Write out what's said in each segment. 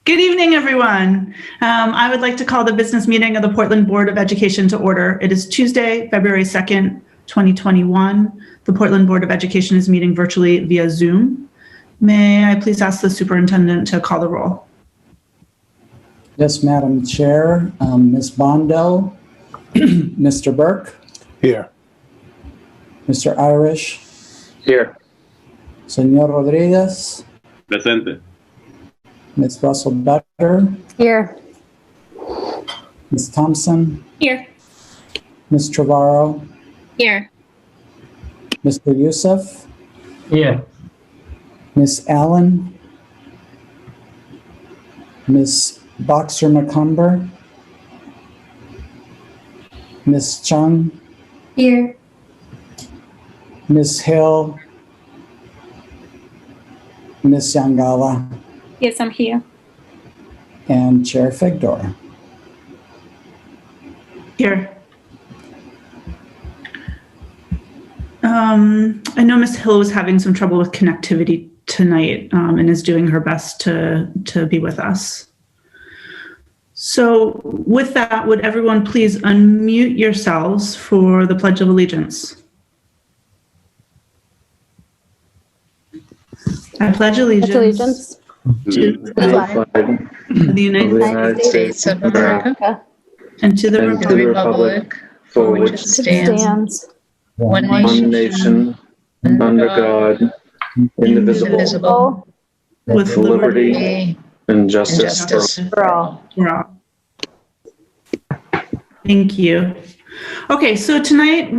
Good evening, everyone. I would like to call the business meeting of the Portland Board of Education to order. It is Tuesday, February 2nd, 2021. The Portland Board of Education is meeting virtually via Zoom. May I please ask the superintendent to call the roll? Yes, Madam Chair. Ms. Bondo, Mr. Burke. Here. Mr. Irish. Here. Señor Rodriguez. Presente. Ms. Russell Becker. Here. Ms. Thompson. Here. Ms. Trevorrow. Here. Mr. Youssef. Here. Ms. Allen. Ms. Boxer McCumber. Ms. Chung. Here. Ms. Hill. Ms. Yangala. Yes, I'm here. And Chair Figdor. Here. I know Ms. Hill was having some trouble with connectivity tonight and is doing her best to be with us. So with that, would everyone please unmute yourselves for the Pledge of Allegiance? I pledge allegiance to the flag of the United States of America and to the republic for which it stands, one nation, under God, indivisible, with liberty and justice For all. Thank you. Okay, so tonight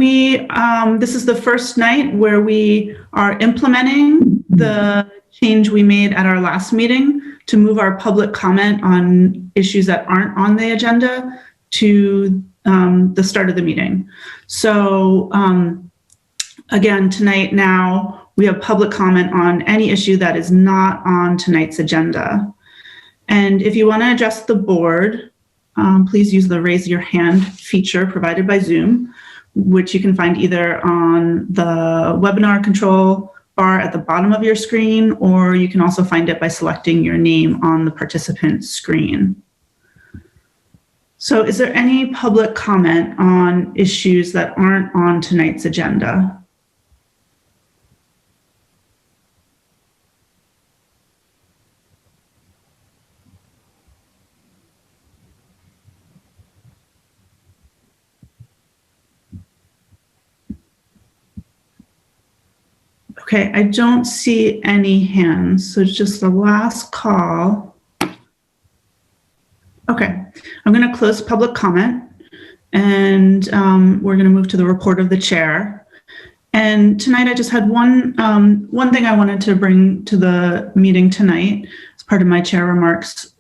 this is the first night where we are implementing the change we made at our last meeting to move our public comment on issues that aren't on the agenda to the start of the meeting. So again, tonight now we have public comment on any issue that is not on tonight's agenda. And if you want to address the board, please use the raise your hand feature provided by Zoom, which you can find either on the webinar control bar at the bottom of your screen, or you can also find it by selecting your name on the participant screen. So is there any public comment on issues that aren't on tonight's agenda? Okay, I don't see any hands, so it's just the last call. Okay, I'm going to close public comment, and we're going to move to the report of the chair. And tonight I just had one thing I wanted to bring to the meeting tonight as part of my chair remarks,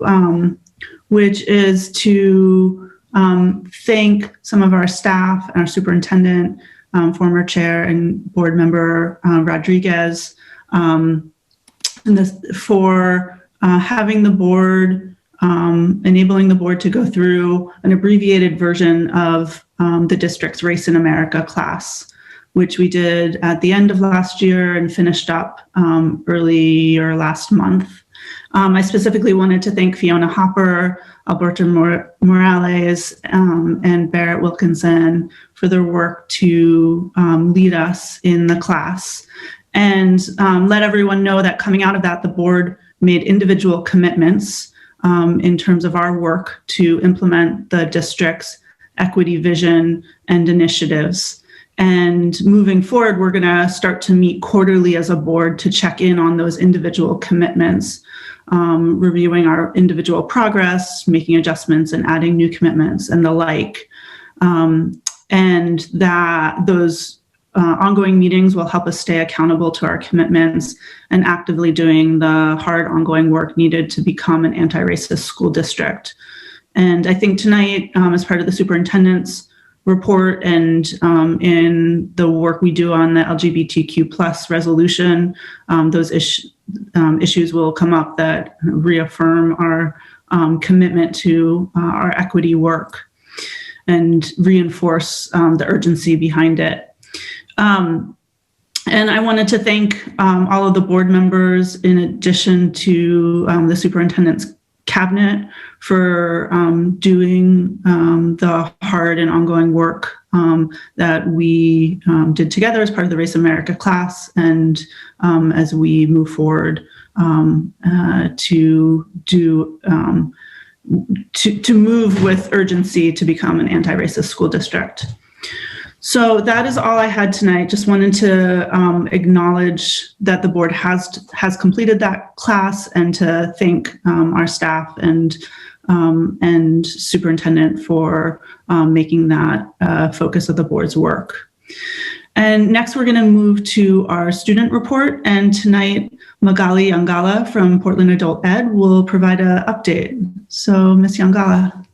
which is to thank some of our staff and our superintendent, former chair and board member Rodriguez, for having the board, enabling the board to go through an abbreviated version of the district's Race in America class, which we did at the end of last year and finished up earlier last month. I specifically wanted to thank Fiona Hopper, Alberto Morales, and Barrett Wilkinson for their work to lead us in the class, and let everyone know that coming out of that, the board made individual commitments in terms of our work to implement the district's equity vision and initiatives. And moving forward, we're going to start to meet quarterly as a board to check in on those individual commitments, reviewing our individual progress, making adjustments and adding new commitments and the like. And that those ongoing meetings will help us stay accountable to our commitments and actively doing the hard ongoing work needed to become an anti-racist school district. And I think tonight, as part of the superintendent's report and in the work we do on the LGBTQ+ resolution, those issues will come up that reaffirm our commitment to our equity work and reinforce the urgency behind it. And I wanted to thank all of the board members, in addition to the superintendent's cabinet for doing the hard and ongoing work that we did together as part of the Race America class, and as we move forward to move with urgency to become an anti-racist school district. So that is all I had tonight. Just wanted to acknowledge that the board has completed that class, and to thank our staff and superintendent for making that focus of the board's work. And next we're going to move to our student report, and tonight Magali Yangala from Portland Adult Ed will provide an update. So Ms. Yangala.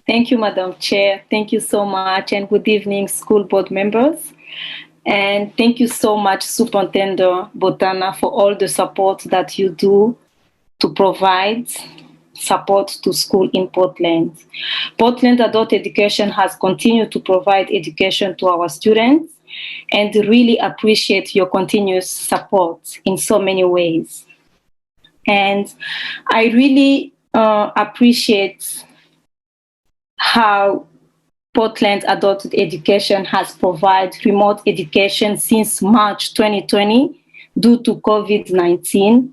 Thank you, Madam Chair. Thank you so much, and good evening, school board members. And thank you so much, Superintendent Botana, for all the support that you do to provide support to school in Portland. Portland Adult Education has continued to provide education to our students, and really appreciate your continuous support in so many ways. And I really appreciate how Portland Adult Education has provided remote education since March 2020 due to COVID-19.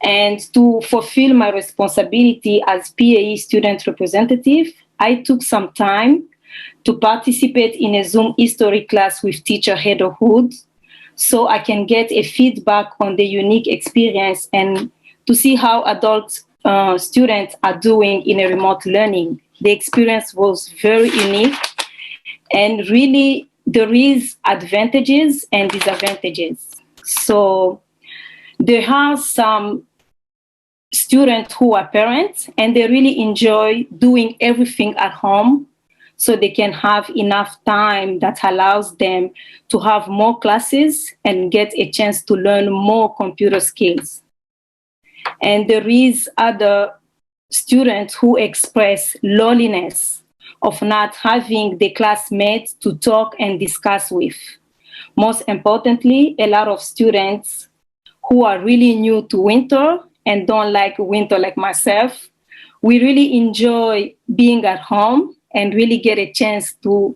And to fulfill my responsibility as PAE student representative, I took some time to participate in a Zoom history class with teacher Heather Hood, so I can get a feedback on the unique experience and to see how adult students are doing in a remote learning. The experience was very unique, and really there is advantages and disadvantages. So there are some students who are parents and they really enjoy doing everything at home, so they can have enough time that allows them to have more classes and get a chance to learn more computer skills. And there is other students who express loneliness of not having the classmates to talk and discuss with. Most importantly, a lot of students who are really new to winter and don't like winter like myself, we really enjoy being at home and really get a chance to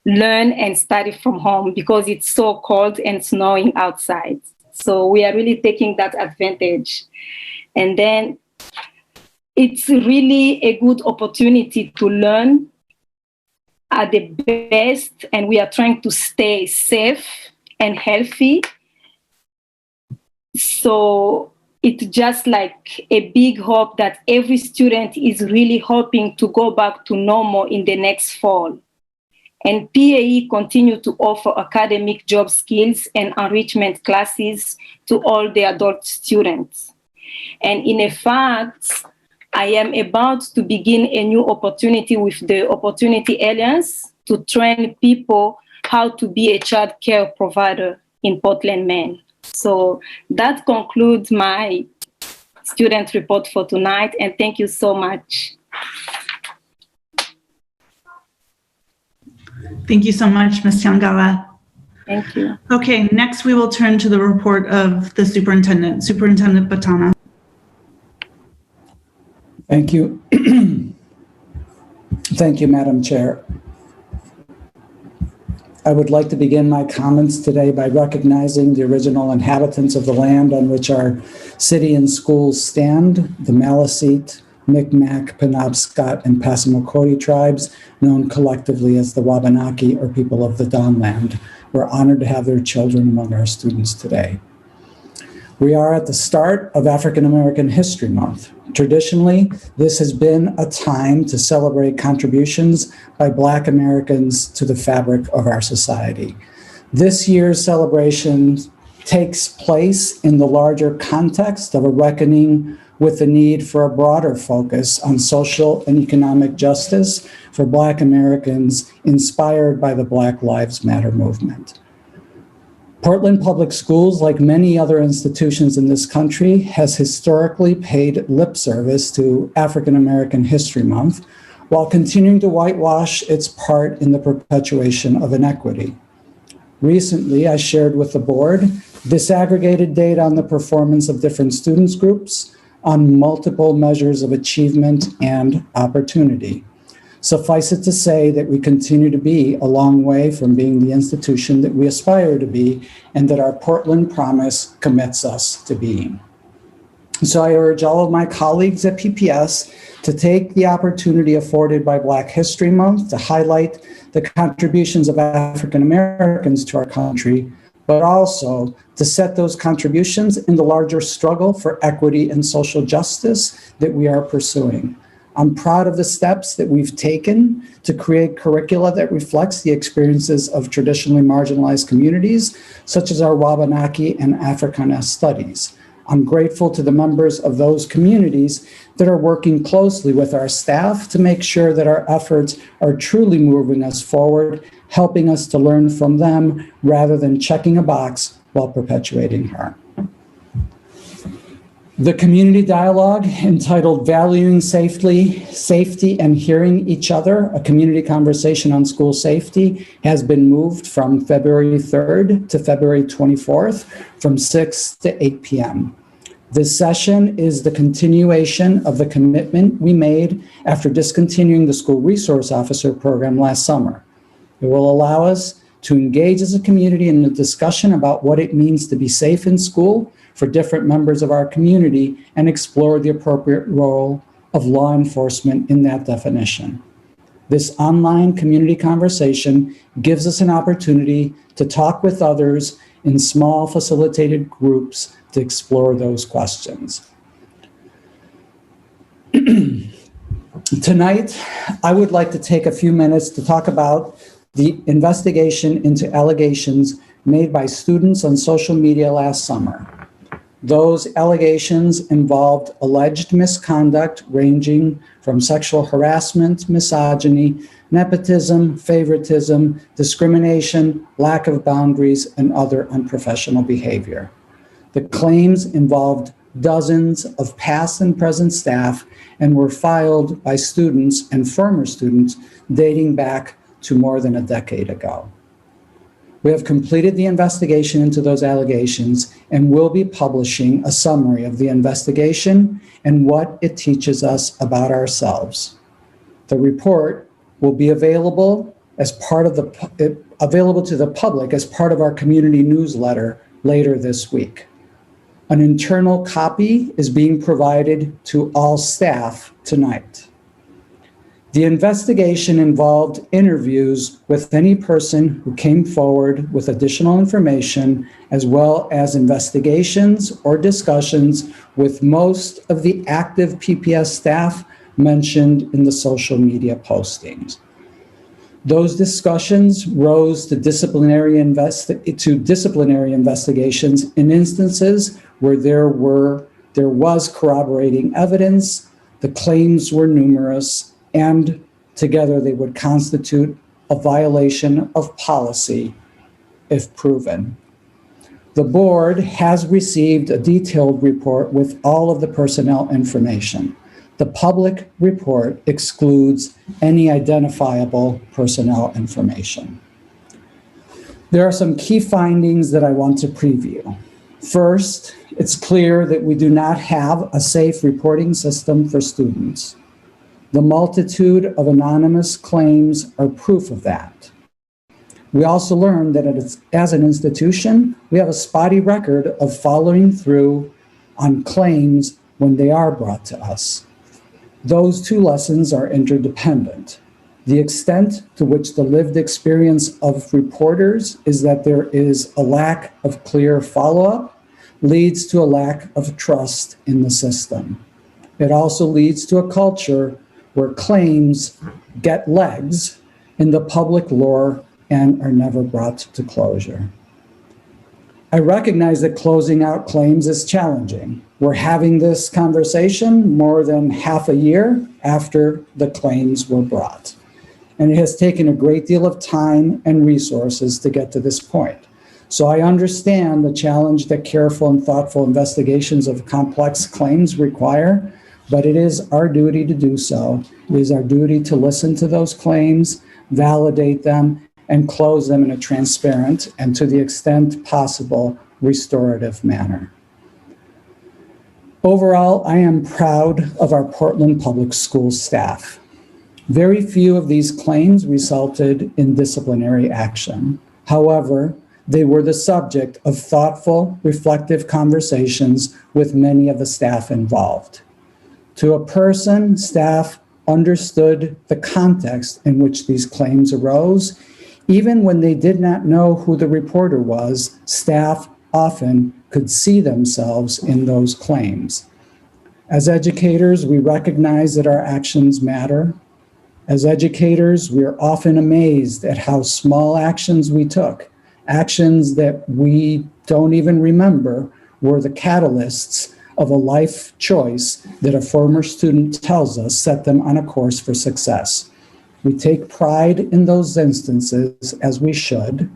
learn and study from home because it's so cold and snowing outside. So we are really taking that advantage. And then it's really a good opportunity to learn at the best, and we are trying to stay safe and healthy. So it's just like a big hope that every student is really hoping to go back to normal in the next fall. And PAE continue to offer academic job skills and enrichment classes to all the adult students. And in fact, I am about to begin a new opportunity with the Opportunity Alliance to train people how to be a child care provider in Portland, Maine. So that concludes my student report for tonight, and thank you so much. Thank you so much, Ms. Yangala. Thank you. Okay, next we will turn to the report of the superintendent, Superintendent Botana. Thank you. Thank you, Madam Chair. I would like to begin my comments today by recognizing the original inhabitants of the land on which our city and schools stand, the Maliseet, Micmac, Penobscot, and Passamaquoddy tribes, known collectively as the Wabanaki, or people of the Dawnland. We're honored to have their children among our students today. We are at the start of African American History Month. Traditionally, this has been a time to celebrate contributions by Black Americans to the fabric of our society. This year's celebration takes place in the larger context of a reckoning with the need for a broader focus on social and economic justice for Black Americans inspired by the Black Lives Matter movement. Portland Public Schools, like many other institutions in this country, has historically paid lip service to African American History Month, while continuing to whitewash its part in the perpetuation of inequity. Recently, I shared with the board disaggregated data on the performance of different students groups on multiple measures of achievement and opportunity. Suffice it to say that we continue to be a long way from being the institution that we aspire to be and that our Portland promise commits us to being. So I urge all of my colleagues at PPS to take the opportunity afforded by Black History Month to highlight the contributions of African Americans to our country, but also to set those contributions in the larger struggle for equity and social justice that we are pursuing. I'm proud of the steps that we've taken to create curricula that reflects the experiences of traditionally marginalized communities, such as our Wabanaki and Africana studies. I'm grateful to the members of those communities that are working closely with our staff to make sure that our efforts are truly moving us forward, helping us to learn from them rather than checking a box while perpetuating harm. The community dialogue entitled Valuing Safety and Hearing Each Other, a community conversation on school safety, has been moved from February 3rd to February 24th from 6 to 8 p.m. This session is the continuation of the commitment we made after discontinuing the School Resource Officer program last summer. It will allow us to engage as a community in a discussion about what it means to be safe in school for different members of our community and explore the appropriate role of law enforcement in that definition. This online community conversation gives us an opportunity to talk with others in small facilitated groups to explore those questions. Tonight, I would like to take a few minutes to talk about the investigation into allegations made by students on social media last summer. Those allegations involved alleged misconduct ranging from sexual harassment, misogyny, nepotism, favoritism, discrimination, lack of boundaries, and other unprofessional behavior. The claims involved dozens of past and present staff and were filed by students and former students dating back to more than a decade ago. We have completed the investigation into those allegations and will be publishing a summary of the investigation and what it teaches us about ourselves. The report will be available as part of available to the public as part of our community newsletter later this week. An internal copy is being provided to all staff tonight. The investigation involved interviews with any person who came forward with additional information, as well as investigations or discussions with most of the active PPS staff mentioned in the social media postings. Those discussions rose to disciplinary investigations in instances where there was corroborating evidence, the claims were numerous, and together they would constitute a violation of policy if proven. The board has received a detailed report with all of the personnel information. The public report excludes any identifiable personnel information. There are some key findings that I want to preview. First, it's clear that we do not have a safe reporting system for students. The multitude of anonymous claims are proof of that. We also learned that as an institution, we have a spotty record of following through on claims when they are brought to us. Those two lessons are interdependent. The extent to which the lived experience of reporters is that there is a lack of clear follow-up leads to a lack of trust in the system. It also leads to a culture where claims get legs in the public lore and are never brought to closure. I recognize that closing out claims is challenging. We're having this conversation more than half a year after the claims were brought. And it has taken a great deal of time and resources to get to this point. So I understand the challenge that careful and thoughtful investigations of complex claims require, but it is our duty to do so. It is our duty to listen to those claims, validate them, and close them in a transparent and, to the extent possible, restorative manner. Overall, I am proud of our Portland Public Schools staff. Very few of these claims resulted in disciplinary action. However, they were the subject of thoughtful, reflective conversations with many of the staff involved. To a person, staff understood the context in which these claims arose. Even when they did not know who the reporter was, staff often could see themselves in those claims. As educators, we recognize that our actions matter. As educators, we are often amazed at how small actions we took, actions that we don't even remember, were the catalysts of a life choice that a former student tells us set them on a course for success. We take pride in those instances, as we should.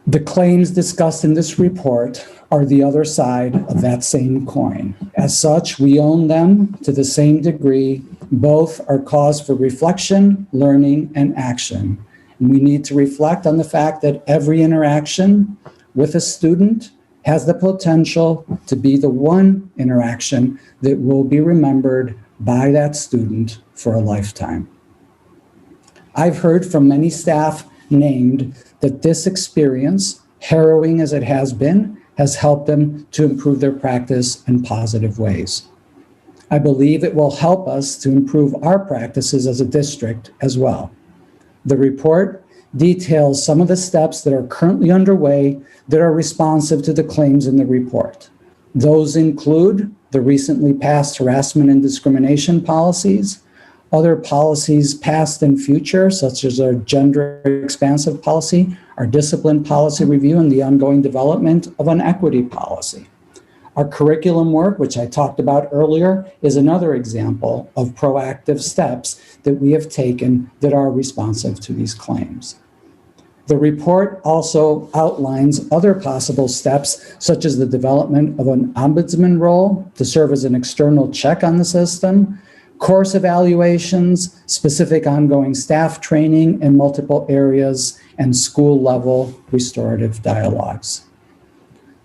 The claims discussed in this report are the other side of that same coin. As such, we own them to the same degree. Both are cause for reflection, learning, and action. And we need to reflect on the fact that every interaction with a student has the potential to be the one interaction that will be remembered by that student for a lifetime. I've heard from many staff named that this experience, harrowing as it has been, has helped them to improve their practice in positive ways. I believe it will help us to improve our practices as a district as well. The report details some of the steps that are currently underway that are responsive to the claims in the report. Those include the recently passed harassment and discrimination policies, other policies past and future, such as our gender expansive policy, our discipline policy review, and the ongoing development of an equity policy. Our curriculum work, which I talked about earlier, is another example of proactive steps that we have taken that are responsive to these claims. The report also outlines other possible steps, such as the development of an ombudsman role to serve as an external check on the system, course evaluations, specific ongoing staff training in multiple areas, and school-level restorative dialogues.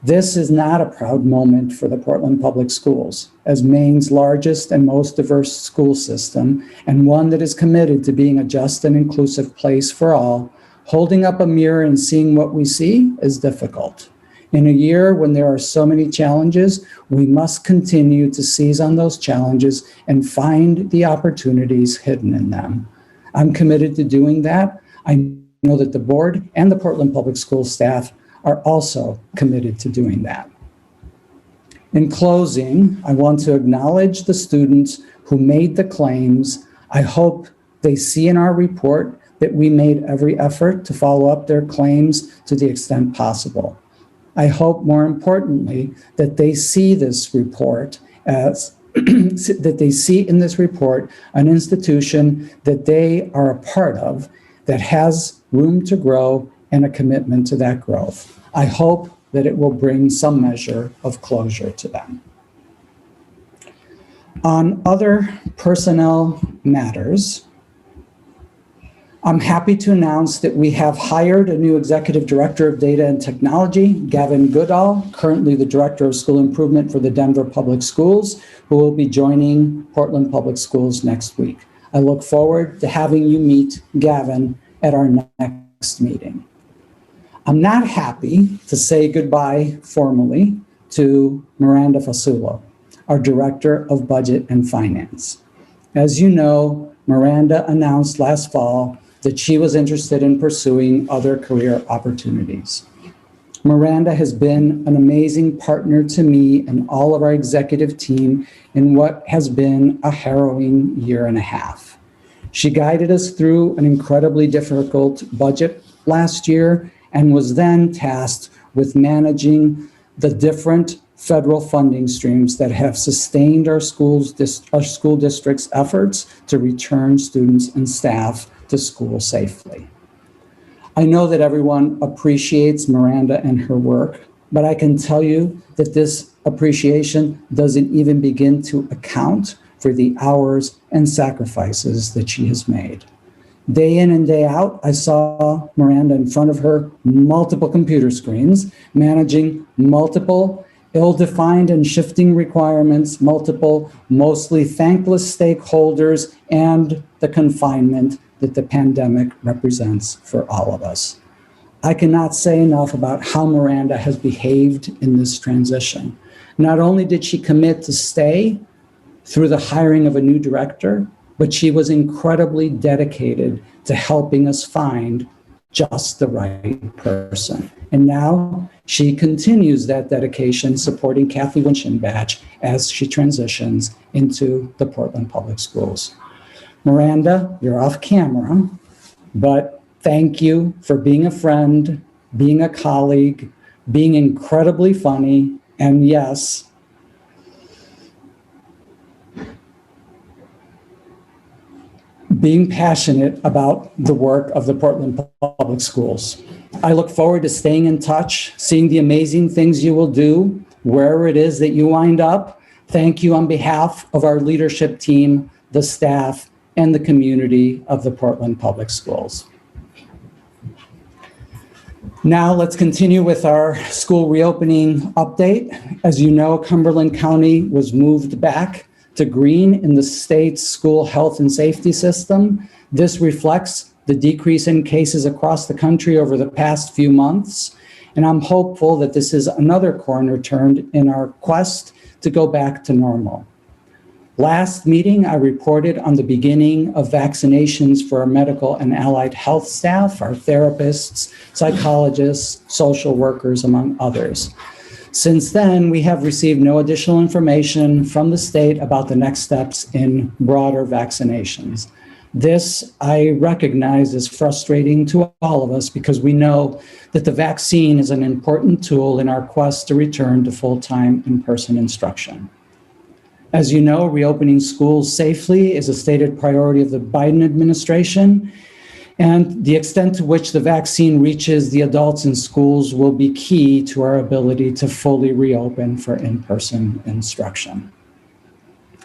This is not a proud moment for the Portland Public Schools, as Maine's largest and most diverse school system, and one that is committed to being a just and inclusive place for all. Holding up a mirror and seeing what we see is difficult. In a year when there are so many challenges, we must continue to seize on those challenges and find the opportunities hidden in them. I'm committed to doing that. I know that the board and the Portland Public Schools staff are also committed to doing that. In closing, I want to acknowledge the students who made the claims. I hope they see in our report that we made every effort to follow up their claims to the extent possible. I hope, more importantly, that they see this report as that they see in this report an institution that they are a part of that has room to grow and a commitment to that growth. I hope that it will bring some measure of closure to them. On other personnel matters, I'm happy to announce that we have hired a new Executive Director of Data and Technology, Gavin Goodall, currently the Director of School Improvement for the Denver Public Schools, who will be joining Portland Public Schools next week. I look forward to having you meet Gavin at our next meeting. I'm not happy to say goodbye formally to Miranda Fasulo, our Director of Budget and Finance. As you know, Miranda announced last fall that she was interested in pursuing other career opportunities. Miranda has been an amazing partner to me and all of our executive team in what has been a harrowing year and a half. She guided us through an incredibly difficult budget last year and was then tasked with managing the different federal funding streams that have sustained our school district's efforts to return students and staff to school safely. I know that everyone appreciates Miranda and her work, but I can tell you that this appreciation doesn't even begin to account for the hours and sacrifices that she has made. Day in and day out, I saw Miranda in front of her multiple computer screens, managing multiple ill-defined and shifting requirements, multiple mostly thankless stakeholders, and the confinement that the pandemic represents for all of us. I cannot say enough about how Miranda has behaved in this transition. Not only did she commit to stay through the hiring of a new director, but she was incredibly dedicated to helping us find just the right person. And now she continues that dedication supporting Kathy Winchenbach as she transitions into the Portland Public Schools. Miranda, you're off camera, but thank you for being a friend, being a colleague, being incredibly funny, and yes, being passionate about the work of the Portland Public Schools. I look forward to staying in touch, seeing the amazing things you will do, wherever it is that you wind up. Thank you on behalf of our leadership team, the staff, and the community of the Portland Public Schools. Now let's continue with our school reopening update. As you know, Cumberland County was moved back to green in the state's school health and safety system. This reflects the decrease in cases across the country over the past few months. And I'm hopeful that this is another corner turned in our quest to go back to normal. Last meeting, I reported on the beginning of vaccinations for our medical and allied health staff, our therapists, psychologists, social workers, among others. Since then, we have received no additional information from the state about the next steps in broader vaccinations. This, I recognize, is frustrating to all of us because we know that the vaccine is an important tool in our quest to return to full-time in-person instruction. As you know, reopening schools safely is a stated priority of the Biden administration, and the extent to which the vaccine reaches the adults in schools will be key to our ability to fully reopen for in-person instruction.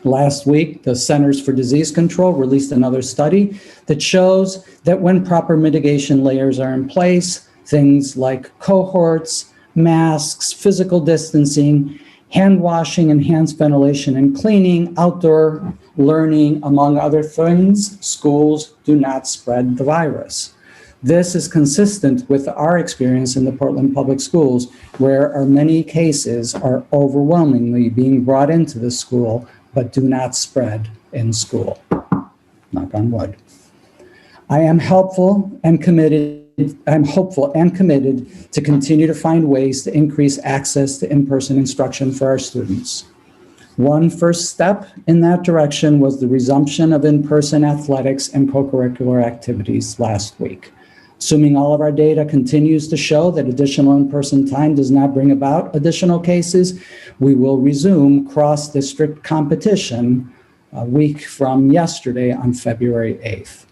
Last week, the Centers for Disease Control released another study that shows that when proper mitigation layers are in place, things like cohorts, masks, physical distancing, hand washing, enhanced ventilation and cleaning, outdoor learning, among other things, schools do not spread the virus. This is consistent with our experience in the Portland Public Schools, where our many cases are overwhelmingly being brought into the school, but do not spread in school. Knock on wood. I am hopeful and committed to continue to find ways to increase access to in-person instruction for our students. One first step in that direction was the resumption of in-person athletics and co-curricular activities last week. Assuming all of our data continues to show that additional in-person time does not bring about additional cases, we will resume cross-district competition a week from yesterday on February 8th.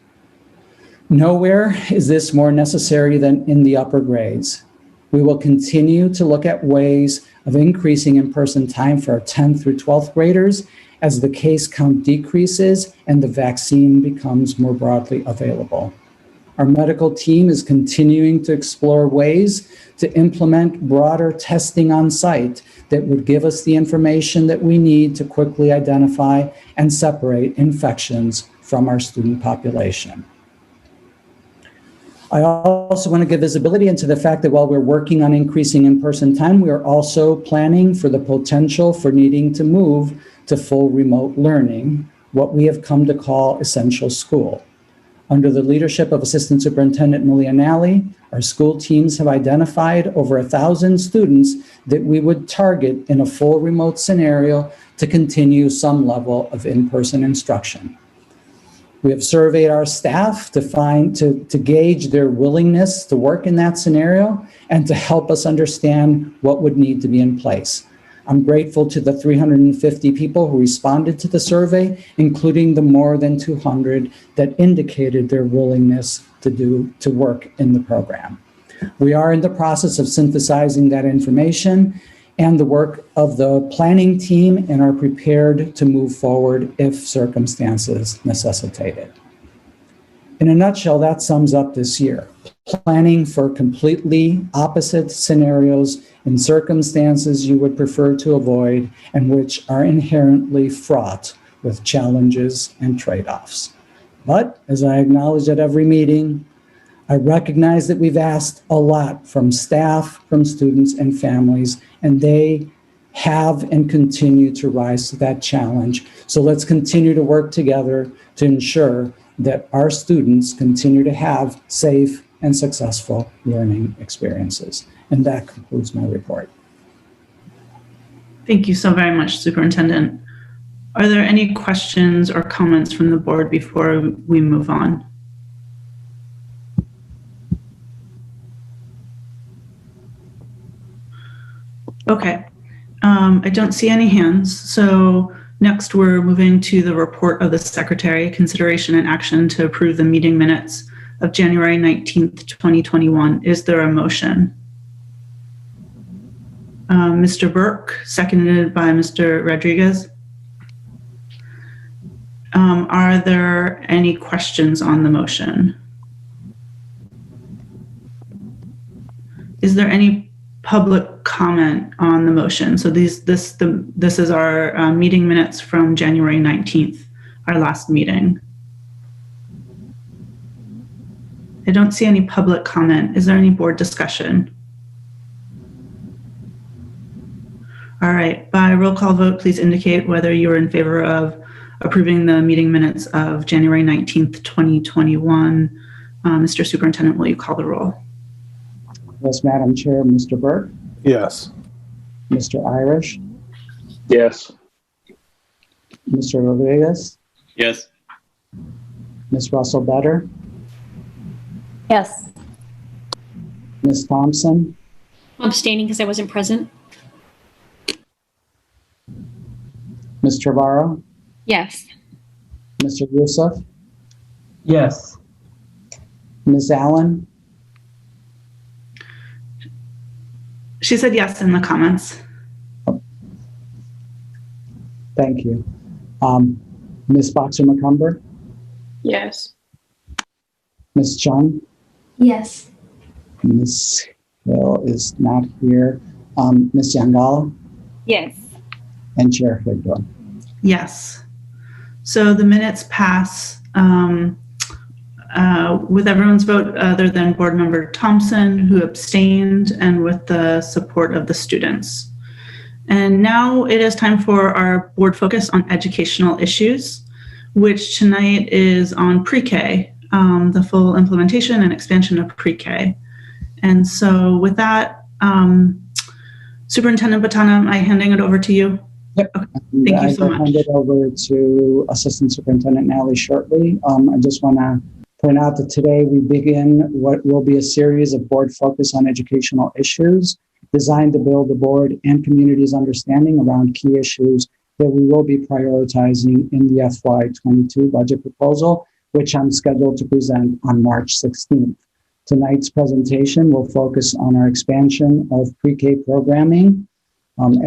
Nowhere is this more necessary than in the upper grades. We will continue to look at ways of increasing in-person time for our 10th through 12th graders as the case count decreases and the vaccine becomes more broadly available. Our medical team is continuing to explore ways to implement broader testing on site that would give us the information that we need to quickly identify and separate infections from our student population. I also want to give visibility into the fact that while we're working on increasing in-person time, we are also planning for the potential for needing to move to full remote learning, what we have come to call essential school. Under the leadership of Assistant Superintendent Milianelli, our school teams have identified over 1,000 students that we would target in a full remote scenario to continue some level of in-person instruction. We have surveyed our staff to gauge their willingness to work in that scenario and to help us understand what would need to be in place. I'm grateful to the 350 people who responded to the survey, including the more than 200 that indicated their willingness to work in the program. We are in the process of synthesizing that information and the work of the planning team and are prepared to move forward if circumstances necessitate it. In a nutshell, that sums up this year. Planning for completely opposite scenarios in circumstances you would prefer to avoid and which are inherently fraught with challenges and trade-offs. But as I acknowledge at every meeting, I recognize that we've asked a lot from staff, from students and families, and they have and continue to rise to that challenge. So let's continue to work together to ensure that our students continue to have safe and successful learning experiences. And that concludes my report. Thank you so very much, Superintendent. Are there any questions or comments from the board before we move on? Okay, I don't see any hands. So next we're moving to the report of the Secretary, consideration and action to approve the meeting minutes of January 19th, 2021. Is there a motion? Mr. Burke, seconded by Mr. Rodriguez. Are there any questions on the motion? Is there any public comment on the motion? So this is our meeting minutes from January 19th, our last meeting. I don't see any public comment. Is there any board discussion? All right, by roll call vote, please indicate whether you're in favor of approving the meeting minutes of January 19th, 2021. Mr. Superintendent, will you call the roll? Yes, Madam Chair. Mr. Burke? Yes. Mr. Irish? Yes. Mr. Rodriguez? Yes. Ms. Russell-Better? Yes. Ms. Thompson? I'm abstaining because I wasn't present. Ms. Trevorrow? Yes. Mr. Youssef? Yes. Ms. Allen? She said yes in the comments. Thank you. Ms. Boxer-McCumber? Yes. Ms. Chung? Yes. Ms. Hill is not here. Ms. Yangala? Yes. And Chair Higdon. Yes. So the minutes pass with everyone's vote other than Board Member Thompson, who abstained, and with the support of the students. And now it is time for our board focus on educational issues, which tonight is on PreK, the full implementation and expansion of PreK. And so with that, Superintendent Botana, am I handing it over to you? Yep. Okay. Thank you so much. I'll hand it over to Assistant Superintendent Nally shortly. I just want to point out that today we begin what will be a series of board focus on educational issues designed to build the board and community's understanding around key issues that we will be prioritizing in the FY22 budget proposal, which I'm scheduled to present on March 16th. Tonight's presentation will focus on our expansion of pre-K programming.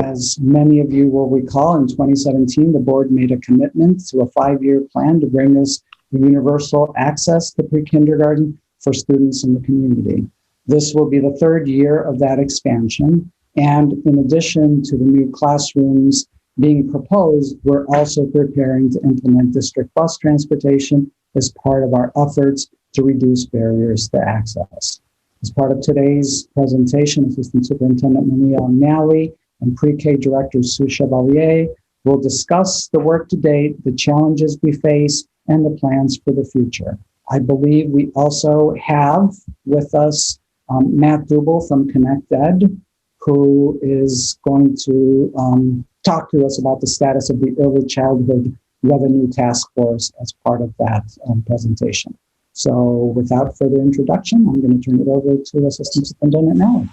As many of you will recall, in 2017, the board made a commitment to a 5-year plan to bring us universal access to pre-kindergarten for students in the community. This will be the 3rd year of that expansion. And in addition to the new classrooms being proposed, we're also preparing to implement district bus transportation as part of our efforts to reduce barriers to access. As part of today's presentation, Assistant Superintendent Maria Nally and Pre-K Director Sue Chevalier will discuss the work to date, the challenges we face, and the plans for the future. I believe we also have with us Matt Dubel from Connect Ed, who is going to talk to us about the status of the Early Childhood Revenue Task Force as part of that presentation. So without further introduction, I'm going to turn it over to Assistant Superintendent Nally.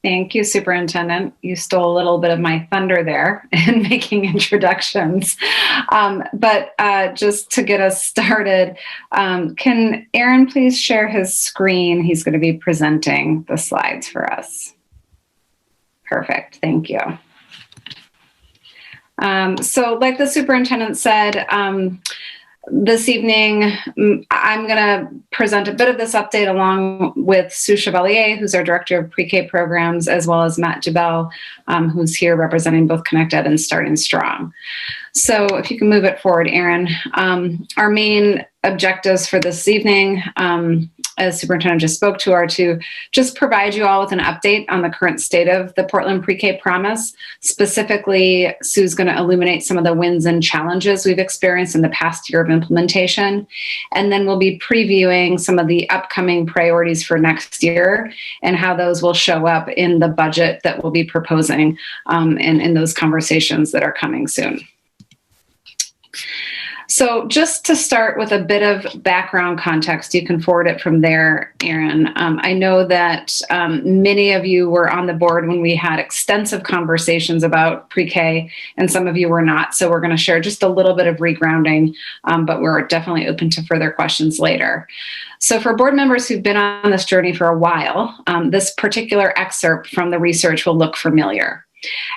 Thank you, Superintendent. You stole a little bit of my thunder there in making introductions. But just to get us started, can Aaron please share his screen? He's going to be presenting the slides for us. Perfect. Thank you. So like the superintendent said, this evening, I'm going to present a bit of this update along with Sue Chevalier, who's our Director of Pre-K Programs, as well as Matt Jabel, who's here representing both ConnectEd and Starting Strong. So if you can move it forward, Aaron. Our main objectives for this evening, as Superintendent just spoke to, are to just provide you all with an update on the current state of the Portland Pre-K Promise. Specifically, Sue's going to illuminate some of the wins and challenges we've experienced in the past year of implementation. And then we'll be previewing some of the upcoming priorities for next year and how those will show up in the budget that we'll be proposing and in those conversations that are coming soon. So just to start with a bit of background context, you can forward it from there, Aaron. I know that many of you were on the board when we had extensive conversations about pre-K, and some of you were not. So we're going to share just a little bit of regrounding, but we're definitely open to further questions later. So for board members who've been on this journey for a while, this particular excerpt from the research will look familiar.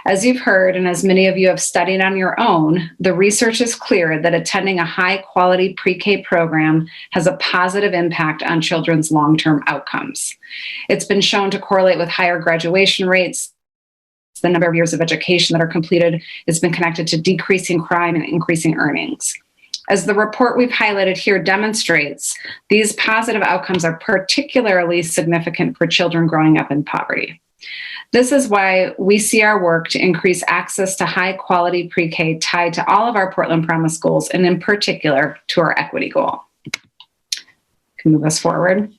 As you've heard, and as many of you have studied on your own, the research is clear that attending a high-quality pre-K program has a positive impact on children's long-term outcomes. It's been shown to correlate with higher graduation rates. The number of years of education that are completed has been connected to decreasing crime and increasing earnings. As the report we've highlighted here demonstrates, these positive outcomes are particularly significant for children growing up in poverty. This is why we see our work to increase access to high-quality pre-K tied to all of our Portland Promise goals, and in particular to our equity goal. Can move us forward.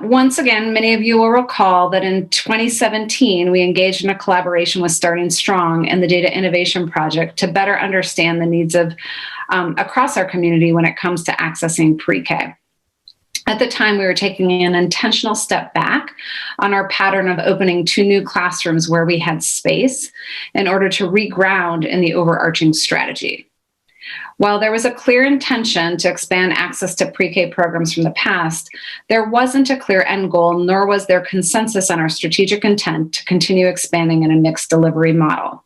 Once again, many of you will recall that in 2017, we engaged in a collaboration with Starting Strong and the Data Innovation Project to better understand the needs of across our community when it comes to accessing pre-K. At the time, we were taking an intentional step back on our pattern of opening 2 new classrooms where we had space in order to reground in the overarching strategy. While there was a clear intention to expand access to pre-K programs from the past, there wasn't a clear end goal, nor was there consensus on our strategic intent to continue expanding in a mixed delivery model.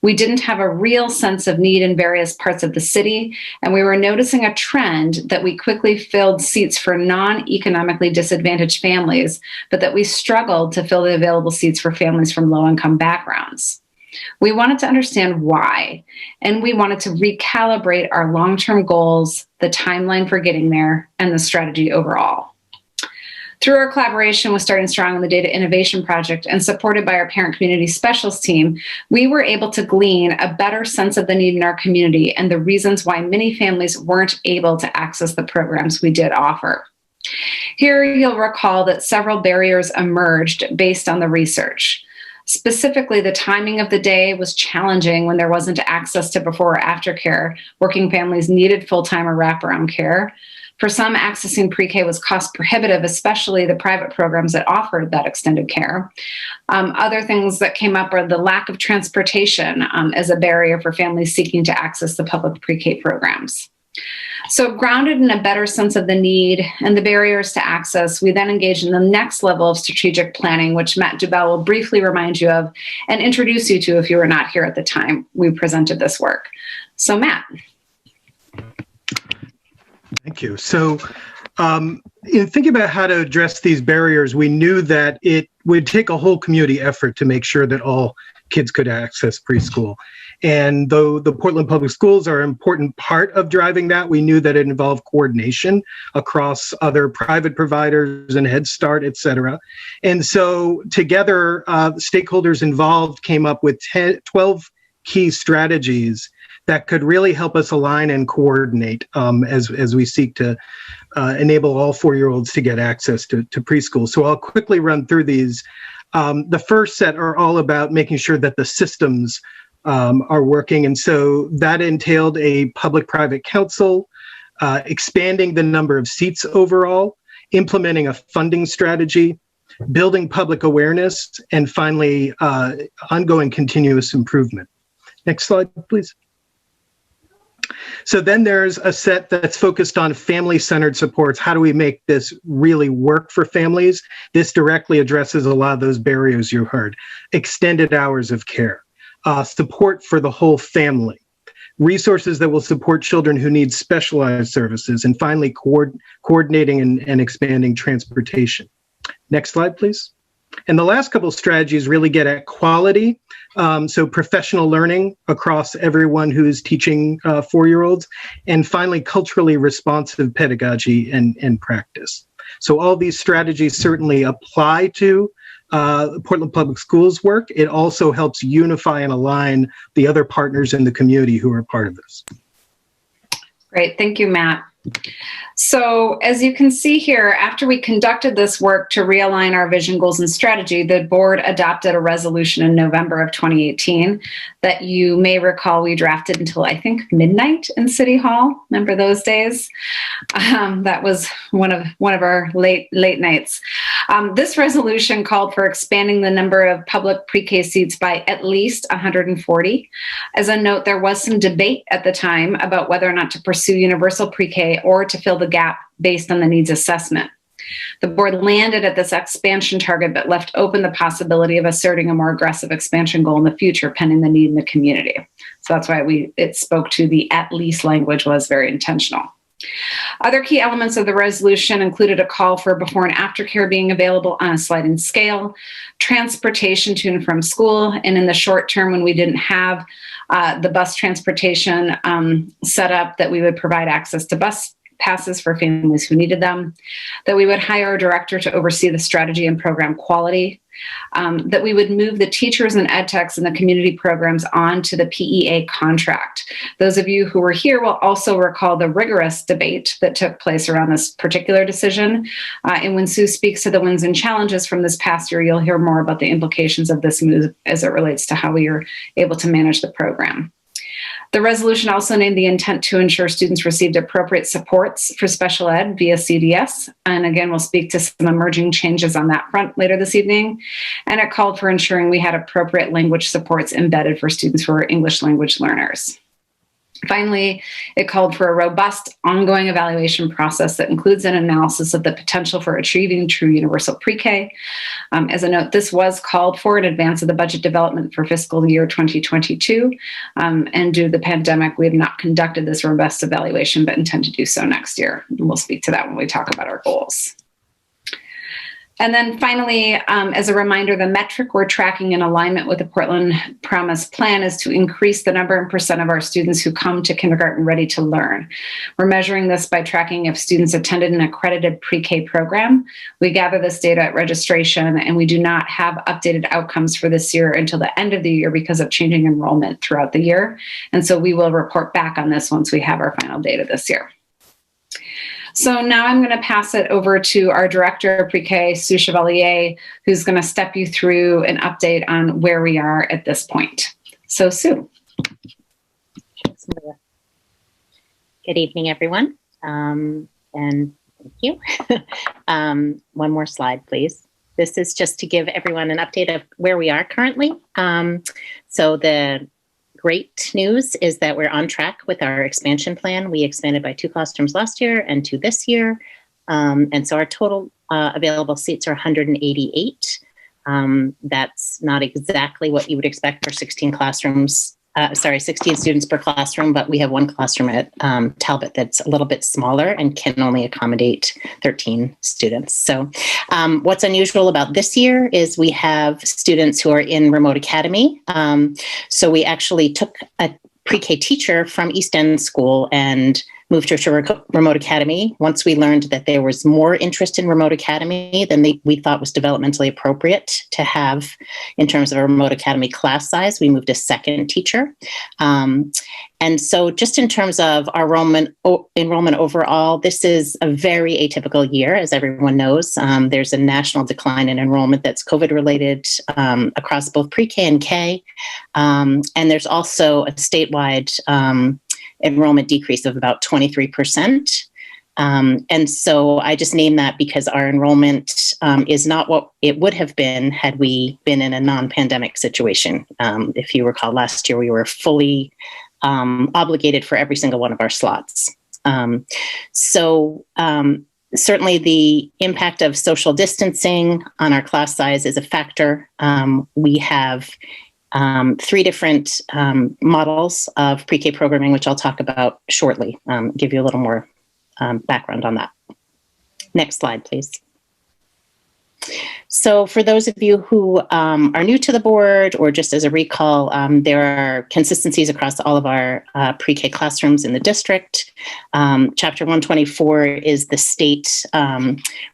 We didn't have a real sense of need in various parts of the city, and we were noticing a trend that we quickly filled seats for non-economically disadvantaged families, but that we struggled to fill the available seats for families from low-income backgrounds. We wanted to understand why, and we wanted to recalibrate our long-term goals, the timeline for getting there, and the strategy overall. Through our collaboration with Starting Strong and the Data Innovation Project, and supported by our Parent Community Specialist team, we were able to glean a better sense of the need in our community and the reasons why many families weren't able to access the programs we did offer. Here you'll recall that several barriers emerged based on the research. Specifically, the timing of the day was challenging when there wasn't access to before or after care. Working families needed full-time or wraparound care. For some, accessing pre-K was cost prohibitive, especially the private programs that offered that extended care. Other things that came up are the lack of transportation as a barrier for families seeking to access the public pre-K programs. So grounded in a better sense of the need and the barriers to access, we then engaged in the next level of strategic planning, which Matt Jabel will briefly remind you of and introduce you to if you were not here at the time we presented this work. So Matt. Thank you. So in thinking about how to address these barriers, we knew that it would take a whole community effort to make sure that all kids could access preschool. And though the Portland Public Schools are an important part of driving that, we knew that it involved coordination across other private providers and Head Start, et cetera. And so together, stakeholders involved came up with 12 key strategies that could really help us align and coordinate as we seek to enable all 4-year-olds to get access to preschool. So I'll quickly run through these. The first set are all about making sure that the systems are working. And so that entailed a public-private council, expanding the number of seats overall, implementing a funding strategy, building public awareness, and finally, ongoing continuous improvement. Next slide, please. So then there's a set that's focused on family-centered supports. How do we make this really work for families? This directly addresses a lot of those barriers you heard. Extended hours of care, support for the whole family, resources that will support children who need specialized services, and finally, coordinating and expanding transportation. Next slide, please. And the last couple of strategies really get at quality. So professional learning across everyone who's teaching 4-year-olds. And finally, culturally responsive pedagogy and practice. So all these strategies certainly apply to Portland Public Schools work. It also helps unify and align the other partners in the community who are part of this. Great, thank you, Matt. So as you can see here, after we conducted this work to realign our vision, goals, and strategy, the board adopted a resolution in November of 2018 that you may recall we drafted until I think midnight in City Hall. Remember those days? That was one of our late nights. This resolution called for expanding the number of public pre-K seats by at least 140. As a note, there was some debate at the time about whether or not to pursue universal pre-K or to fill the gap based on the needs assessment. The board landed at this expansion target, but left open the possibility of asserting a more aggressive expansion goal in the future, pending the need in the community. So that's why it spoke to the at least language was very intentional. Other key elements of the resolution included a call for before and after care being available on a sliding scale, transportation to and from school, and in the short term when we didn't have the bus transportation set up, that we would provide access to bus passes for families who needed them, that we would hire a director to oversee the strategy and program quality, that we would move the teachers and ed techs and the community programs onto the PEA contract. Those of you who were here will also recall the rigorous debate that took place around this particular decision. And when Sue speaks to the wins and challenges from this past year, you'll hear more about the implications of this move as it relates to how we are able to manage the program. The resolution also named the intent to ensure students received appropriate supports for special ed via CDS. And again, we'll speak to some emerging changes on that front later this evening. And it called for ensuring we had appropriate language supports embedded for students who are English language learners. Finally, it called for a robust, ongoing evaluation process that includes an analysis of the potential for achieving true universal pre-K. As a note, this was called for in advance of the budget development for fiscal year 2022. And due to the pandemic, we have not conducted this robust evaluation, but intend to do so next year. And we'll speak to that when we talk about our goals. And then finally, as a reminder, the metric we're tracking in alignment with the Portland Promise Plan is to increase the number and percent of our students who come to kindergarten ready to learn. We're measuring this by tracking if students attended an accredited pre-K program. We gather this data at registration, and we do not have updated outcomes for this year until the end of the year because of changing enrollment throughout the year. And so we will report back on this once we have our final data this year. So now I'm going to pass it over to our director of pre-K, Sue Chevalier, who's going to step you through an update on where we are at this point. So Sue. Good evening, everyone. And thank you. One more slide, please. This is just to give everyone an update of where we are currently. So the great news is that we're on track with our expansion plan. We expanded by 2 classrooms last year and 2 this year. And so our total available seats are 188. That's not exactly what you would expect for 16 classrooms. 16 students per classroom, but we have 1 classroom at Talbot that's a little bit smaller and can only accommodate 13 students. So what's unusual about this year is we have students who are in remote academy. So we actually took a pre-K teacher from East End School and moved her to remote academy. Once we learned that there was more interest in remote academy than we thought was developmentally appropriate to have in terms of a remote academy class size, we moved a second teacher. And so just in terms of our enrollment overall, this is a very atypical year, as everyone knows. There's a national decline in enrollment that's COVID related across both pre-K and K. And there's also a statewide enrollment decrease of about 23%. And so I just named that because our enrollment is not what it would have been had we been in a non-pandemic situation. If you recall, last year we were fully obligated for every single one of our slots. Certainly the impact of social distancing on our class size is a factor. We have 3 different models of pre-K programming, which I'll talk about shortly, give you a little more background on that. Next slide, please. So for those of you who are new to the board, or just as a recall, there are consistencies across all of our pre-K classrooms in the district. Chapter 124 is the state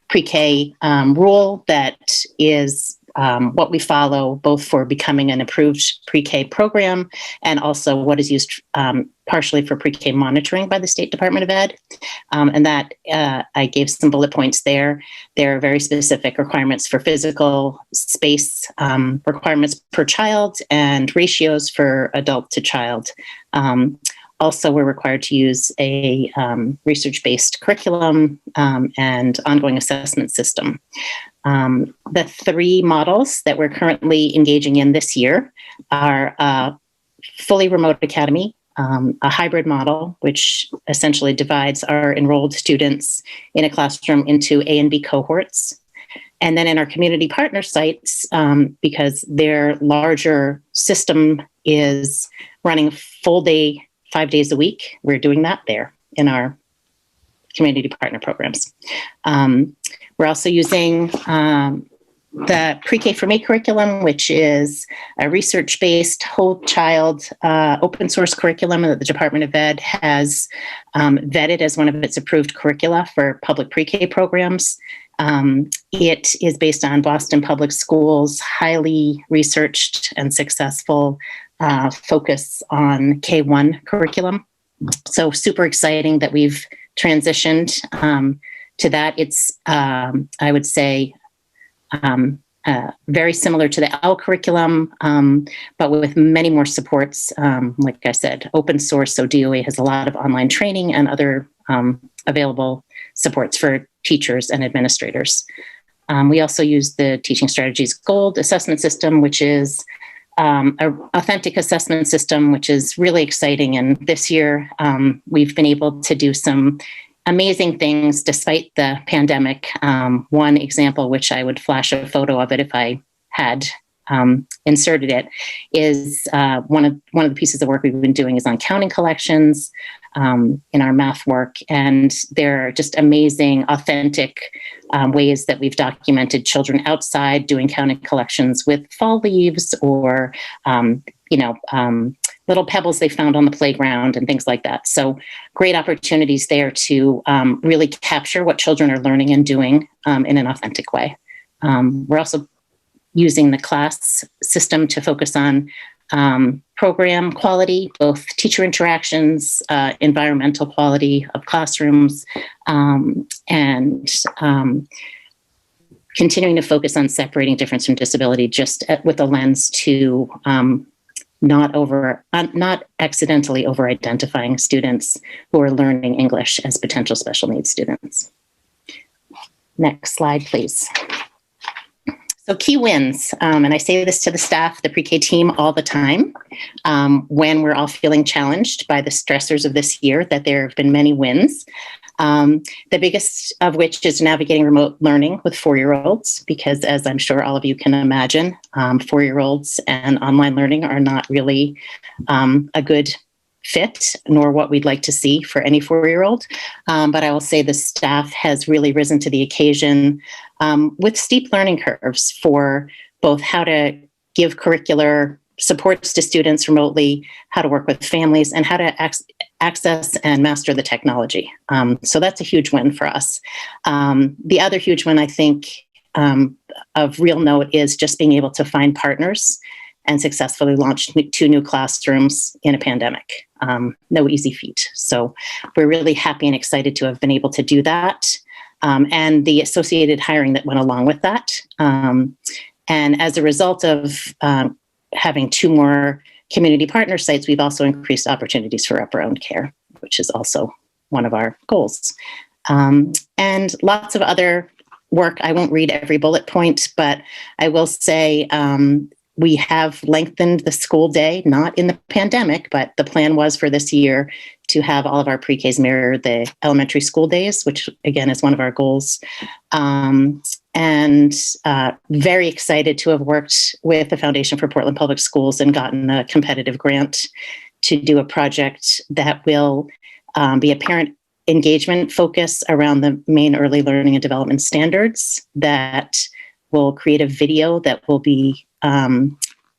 pre-K rule that is what we follow both for becoming an approved pre-K program and also what is used partially for pre-K monitoring by the State Department of Ed. And that I gave some bullet points there. There are very specific requirements for physical space, requirements per child, and ratios for adult to child. Also, we're required to use a research-based curriculum and ongoing assessment system. The 3 models that we're currently engaging in this year are a fully remote academy, a hybrid model, which essentially divides our enrolled students in a classroom into A and B cohorts. And then in our community partner sites, because their larger system is running full day, 5 days a week, we're doing that there in our community partner programs. We're also using the PreK for Maine curriculum, which is a research-based whole child open source curriculum that the Department of Ed has vetted as one of its approved curricula for public pre-K programs. It is based on Boston Public Schools' highly researched and successful focus on K-1 curriculum. So super exciting that we've transitioned to that. It's, I would say, very similar to the OWL curriculum, but with many more supports. Like I said, open source, so DOE has a lot of online training and other available supports for teachers and administrators. We also use the Teaching Strategies Gold assessment system, which is an authentic assessment system, which is really exciting. And this year, we've been able to do some amazing things despite the pandemic. One example, which I would flash a photo of it if I had inserted it, is one of the pieces of work we've been doing is on counting collections in our math work. And there are just amazing, authentic ways that we've documented children outside doing counting collections with fall leaves or, little pebbles they found on the playground and things like that. So great opportunities there to really capture what children are learning and doing in an authentic way. We're also using the class system to focus on program quality, both teacher interactions, environmental quality of classrooms, and continuing to focus on separating difference from disability just with a lens to not accidentally over-identifying students who are learning English as potential special needs students. Next slide, please. So key wins, and I say this to the staff, the pre-K team all the time, when we're all feeling challenged by the stressors of this year, that there have been many wins. The biggest of which is navigating remote learning with 4-year-olds, because as I'm sure all of you can imagine, 4-year-olds and online learning are not really a good fit, nor what we'd like to see for any 4-year-old. But I will say the staff has really risen to the occasion with steep learning curves for both how to give curricular supports to students remotely, how to work with families, and how to access and master the technology. So that's a huge win for us. The other huge win, I think, of real note is just being able to find partners and successfully launch 2 new classrooms in a pandemic. No easy feat. So we're really happy and excited to have been able to do that, and the associated hiring that went along with that. And as a result of having 2 more community partner sites, we've also increased opportunities for wraparound care, which is also one of our goals. And lots of other work. I won't read every bullet point, but I will say we have lengthened the school day, not in the pandemic, but the plan was for this year to have all of our pre-Ks mirror the elementary school days, which again is one of our goals. And very excited to have worked with the Foundation for Portland Public Schools and gotten a competitive grant to do a project that will be a parent engagement focus around the Maine Early Learning and Development Standards that will create a video that will be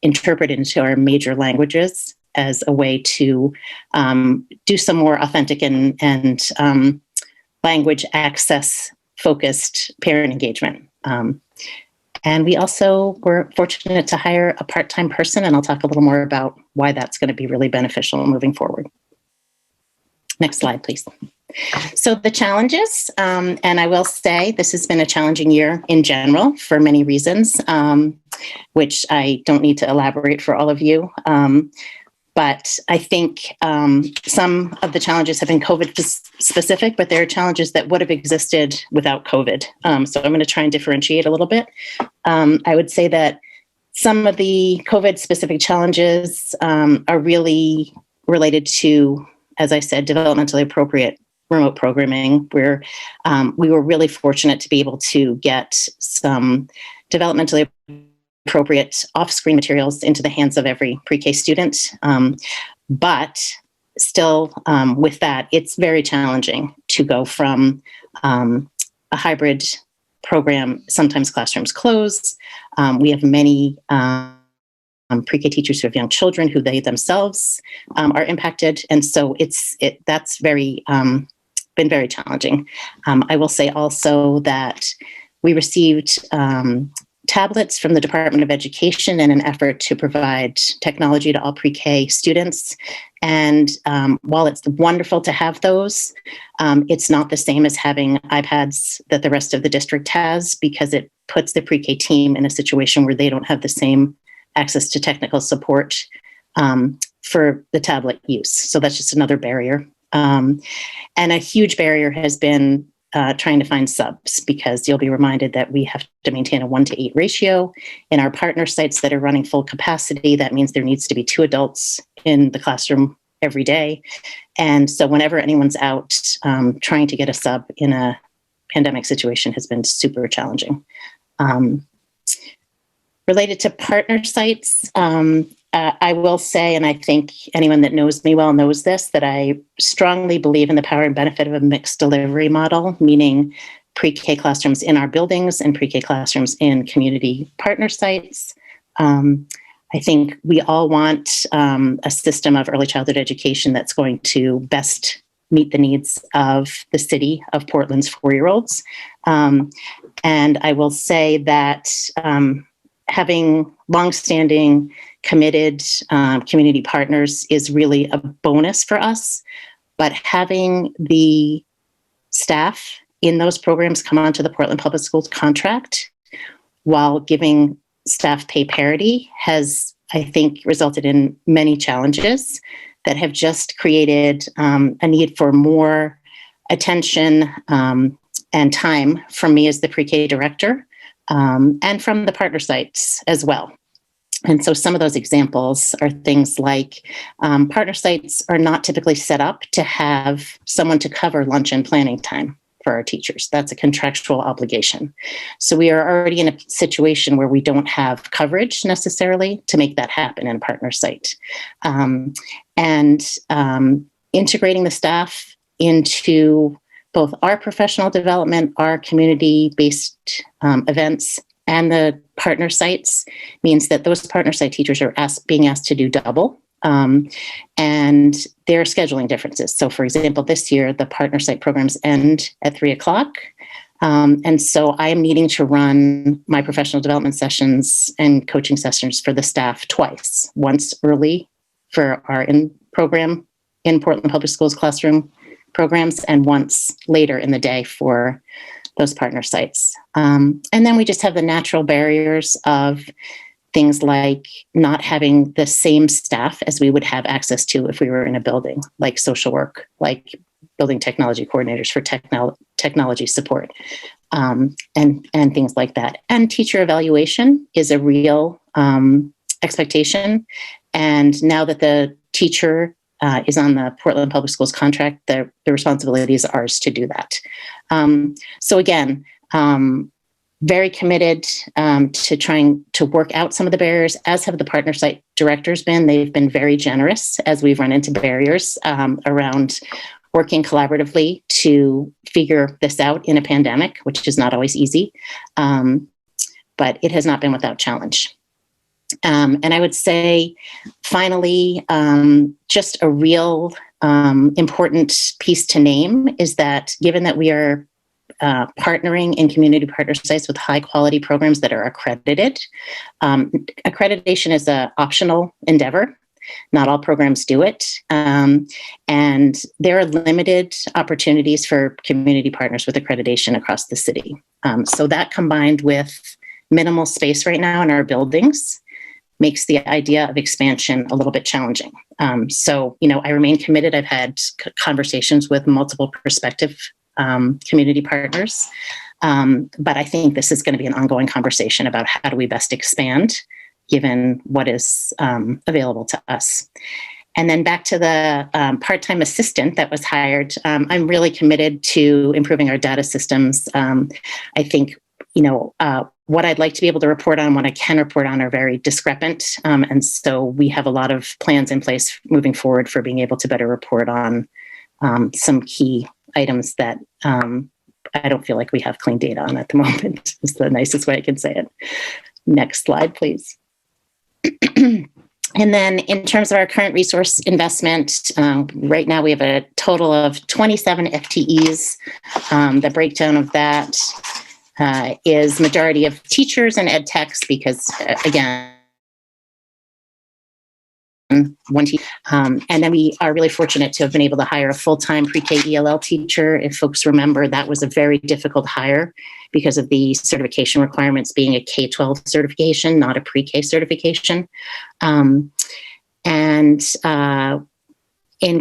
interpreted into our major languages as a way to do some more authentic and language access focused parent engagement. And we also were fortunate to hire a part-time person, and I'll talk a little more about why that's going to be really beneficial moving forward. Next slide, please. So the challenges, and I will say this has been a challenging year in general for many reasons, which I don't need to elaborate for all of you. But I think some of the challenges have been COVID specific, but there are challenges that would have existed without COVID. So I'm going to try and differentiate a little bit. I would say that some of the COVID specific challenges are really related to, as I said, developmentally appropriate remote programming, where we were really fortunate to be able to get some developmentally appropriate off-screen materials into the hands of every pre-K student. But still, with that, it's very challenging to go from a hybrid program. Sometimes classrooms close. We have many pre-K teachers who have young children who they themselves are impacted. And so that's been very challenging. I will say also that we received tablets from the Department of Education in an effort to provide technology to all pre-K students. And while it's wonderful to have those, it's not the same as having iPads that the rest of the district has, because it puts the pre-K team in a situation where they don't have the same access to technical support for the tablet use. So that's just another barrier. And a huge barrier has been trying to find subs, because you'll be reminded that we have to maintain a 1-to-8 ratio in our partner sites that are running full capacity. That means there needs to be 2 adults in the classroom every day. And so whenever anyone's out, trying to get a sub in a pandemic situation has been super challenging. Related to partner sites, I will say, and I think anyone that knows me well knows this, that I strongly believe in the power and benefit of a mixed delivery model, meaning pre-K classrooms in our buildings and pre-K classrooms in community partner sites. I think we all want a system of early childhood education that's going to best meet the needs of the city of Portland's 4-year-olds. And I will say that having longstanding, committed community partners is really a bonus for us. But having the staff in those programs come onto the Portland Public Schools contract while giving staff pay parity has, I think, resulted in many challenges that have just created a need for more attention and time from me as the pre-K director, and from the partner sites as well. And so some of those examples are things like partner sites are not typically set up to have someone to cover lunch and planning time for our teachers. That's a contractual obligation. So we are already in a situation where we don't have coverage necessarily to make that happen in a partner site. And integrating the staff into both our professional development, our community-based events, and the partner sites means that those partner site teachers are being asked to do double. And there are scheduling differences. So for example, this year, the partner site programs end at 3:00. And so I am needing to run my professional development sessions and coaching sessions for the staff twice, once early for our in-program in Portland Public Schools classroom programs, and once later in the day for those partner sites. And then we just have the natural barriers of things like not having the same staff as we would have access to if we were in a building, like social work, like building technology coordinators for technology support, and things like that. And teacher evaluation is a real expectation. And now that the teacher is on the Portland Public Schools contract, the responsibility is ours to do that. So again, very committed to trying to work out some of the barriers, as have the partner site directors been. They've been very generous as we've run into barriers around working collaboratively to figure this out in a pandemic, which is not always easy, but it has not been without challenge. And I would say, finally, just a real important piece to name is that given that we are partnering in community partner sites with high quality programs that are accredited. Accreditation is an optional endeavor. Not all programs do it. And there are limited opportunities for community partners with accreditation across the city. So that, combined with minimal space right now in our buildings, makes the idea of expansion a little bit challenging. So, I remain committed. I've had conversations with multiple prospective community partners. But I think this is going to be an ongoing conversation about how do we best expand given what is available to us. And then back to the part-time assistant that was hired, I'm really committed to improving our data systems. I think, what I'd like to be able to report on, what I can report on, are very discrepant. And so we have a lot of plans in place moving forward for being able to better report on some key items that I don't feel like we have clean data on at the moment, is the nicest way I can say it. Next slide, please. And then in terms of our current resource investment, right now we have a total of 27 FTEs. The breakdown of that is majority of teachers and ed techs, because again, one teacher. And then we are really fortunate to have been able to hire a full-time pre-K ELL teacher. If folks remember, that was a very difficult hire because of the certification requirements being a K-12 certification, not a pre-K certification. And in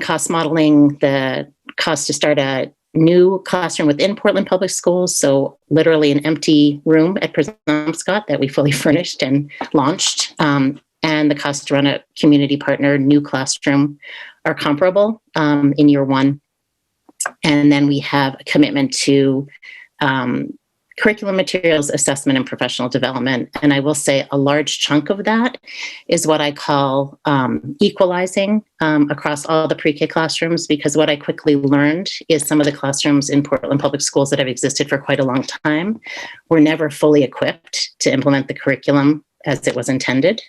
cost modeling, the cost to start a new classroom within Portland Public Schools, so literally an empty room at Penobscot that we fully furnished and launched, and the cost to run a community partner new classroom are comparable in year one. And then we have a commitment to curriculum materials, assessment, and professional development. And I will say a large chunk of that is what I call equalizing across all the pre-K classrooms, because what I quickly learned is some of the classrooms in Portland Public Schools that have existed for quite a long time were never fully equipped to implement the curriculum as it was intended.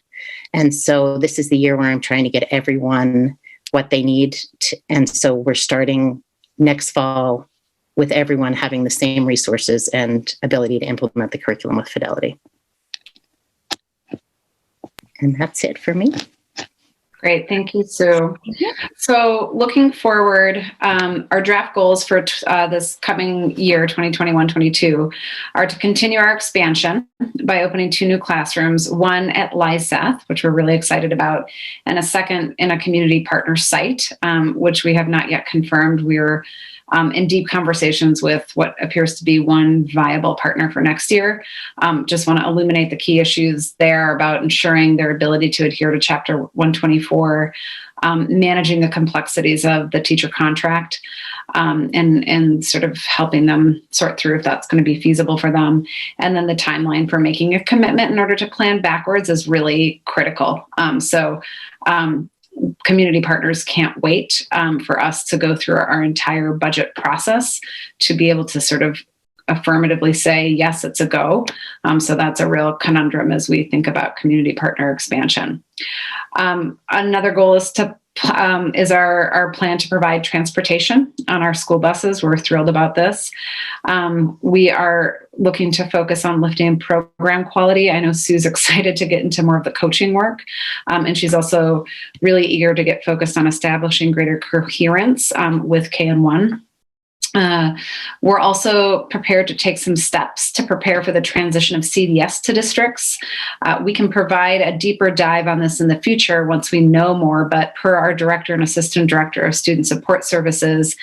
And so this is the year where I'm trying to get everyone what they need. And so we're starting next fall with everyone having the same resources and ability to implement the curriculum with fidelity. And that's it for me. Great. Thank you, Sue. So looking forward, our draft goals for this coming year, 2021-22, are to continue our expansion by opening 2 new classrooms, one at Lyseth, which we're really excited about, and a second in a community partner site, which we have not yet confirmed. We're in deep conversations with what appears to be one viable partner for next year. Just want to illuminate the key issues there about ensuring their ability to adhere to Chapter 124, managing the complexities of the teacher contract, and sort of helping them sort through if that's going to be feasible for them. And then the timeline for making a commitment in order to plan backwards is really critical. Community partners can't wait for us to go through our entire budget process to be able to sort of affirmatively say, yes, it's a go. So that's a real conundrum as we think about community partner expansion. Another goal is our plan to provide transportation on our school buses. We're thrilled about this. We are looking to focus on lifting program quality. I know Sue's excited to get into more of the coaching work, and she's also really eager to get focused on establishing greater coherence with KN1. We're also prepared to take some steps to prepare for the transition of CDS to districts. We can provide a deeper dive on this in the future once we know more, but per our Director and Assistant Director of Student Support Services,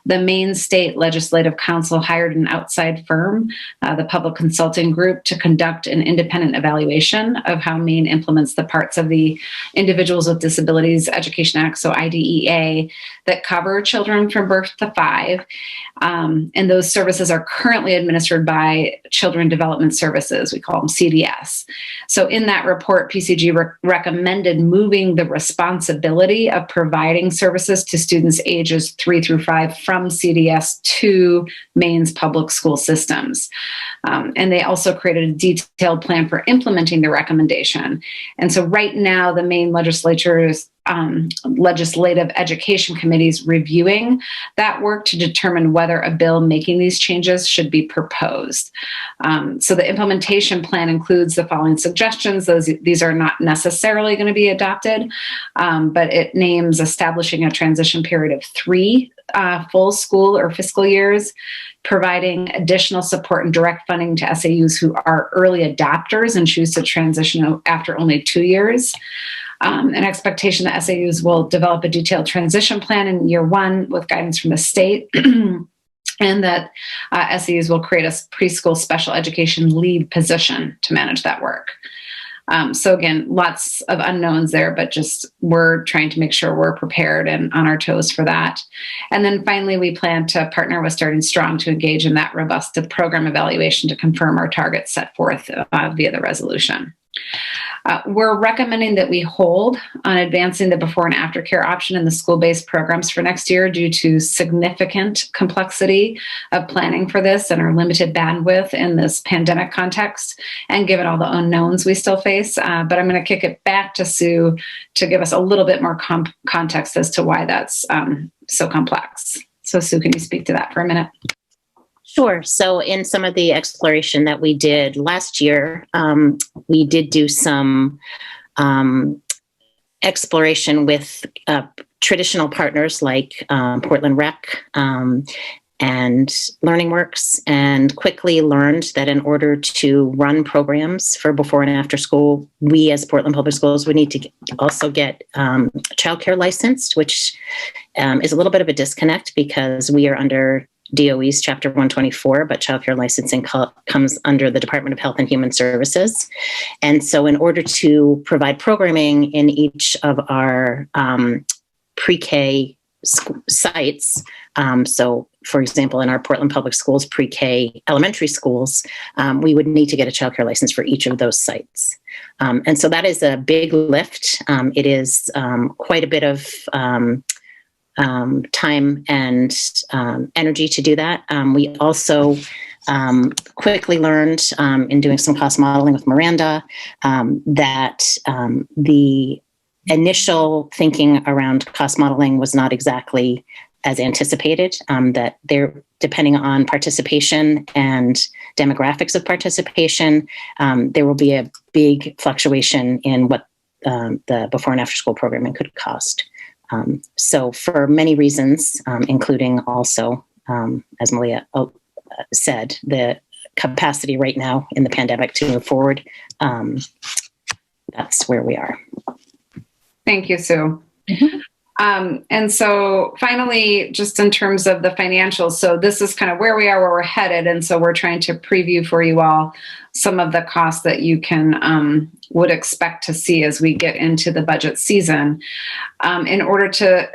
the Maine State Legislative Council hired an outside firm, the Public Consulting Group, to conduct an independent evaluation of how Maine implements the parts of the Individuals with Disabilities Education Act, so IDEA, that cover children from birth to 5. And those services are currently administered by Children Development Services. We call them CDS. So in that report, PCG recommended moving the responsibility of providing services to students ages 3 through 5 from CDS to Maine's public school systems. And they also created a detailed plan for implementing the recommendation. And so right now, the Maine legislature's Legislative Education Committees reviewing that work to determine whether a bill making these changes should be proposed. So the implementation plan includes the following suggestions. These are not necessarily going to be adopted, but it names establishing a transition period of 3 full school or fiscal years, providing additional support and direct funding to SAUs who are early adopters and choose to transition after only 2 years. An expectation that SAUs will develop a detailed transition plan in year 1 with guidance from the state, and that SAUs will create a preschool special education lead position to manage that work. So again, lots of unknowns there, but just we're trying to make sure we're prepared and on our toes for that. And then finally, we plan to partner with Starting Strong to engage in that robust program evaluation to confirm our targets set forth via the resolution. We're recommending that we hold on advancing the before and after care option in the school-based programs for next year due to significant complexity of planning for this and our limited bandwidth in this pandemic context, and given all the unknowns we still face. But I'm going to kick it back to Sue to give us a little bit more context as to why that's so complex. So Sue, can you speak to that for a minute? Sure. So in some of the exploration that we did last year, we did do some exploration with traditional partners like Portland Rec and LearningWorks, and quickly learned that in order to run programs for before and after school, we as Portland Public Schools would need to also get childcare licensed, which is a little bit of a disconnect because we are under DOE's Chapter 124, but childcare licensing comes under the Department of Health and Human Services. And so in order to provide programming in each of our pre-K sites, so for example, in our Portland Public Schools pre-K elementary schools, we would need to get a childcare license for each of those sites. And so that is a big lift. It is quite a bit of time and energy to do that. We also quickly learned in doing some cost modeling with Miranda that the initial thinking around cost modeling was not exactly as anticipated, that they're depending on participation and demographics of participation, there will be a big fluctuation in what the before and after school programming could cost. So for many reasons, including also, as Malia said, the capacity right now in the pandemic to move forward, that's where we are. Thank you, Sue. Mm-hmm. And so finally, just in terms of the financials, so this is kind of where we are, where we're headed. And so we're trying to preview for you all some of the costs that you can would expect to see as we get into the budget season. In order to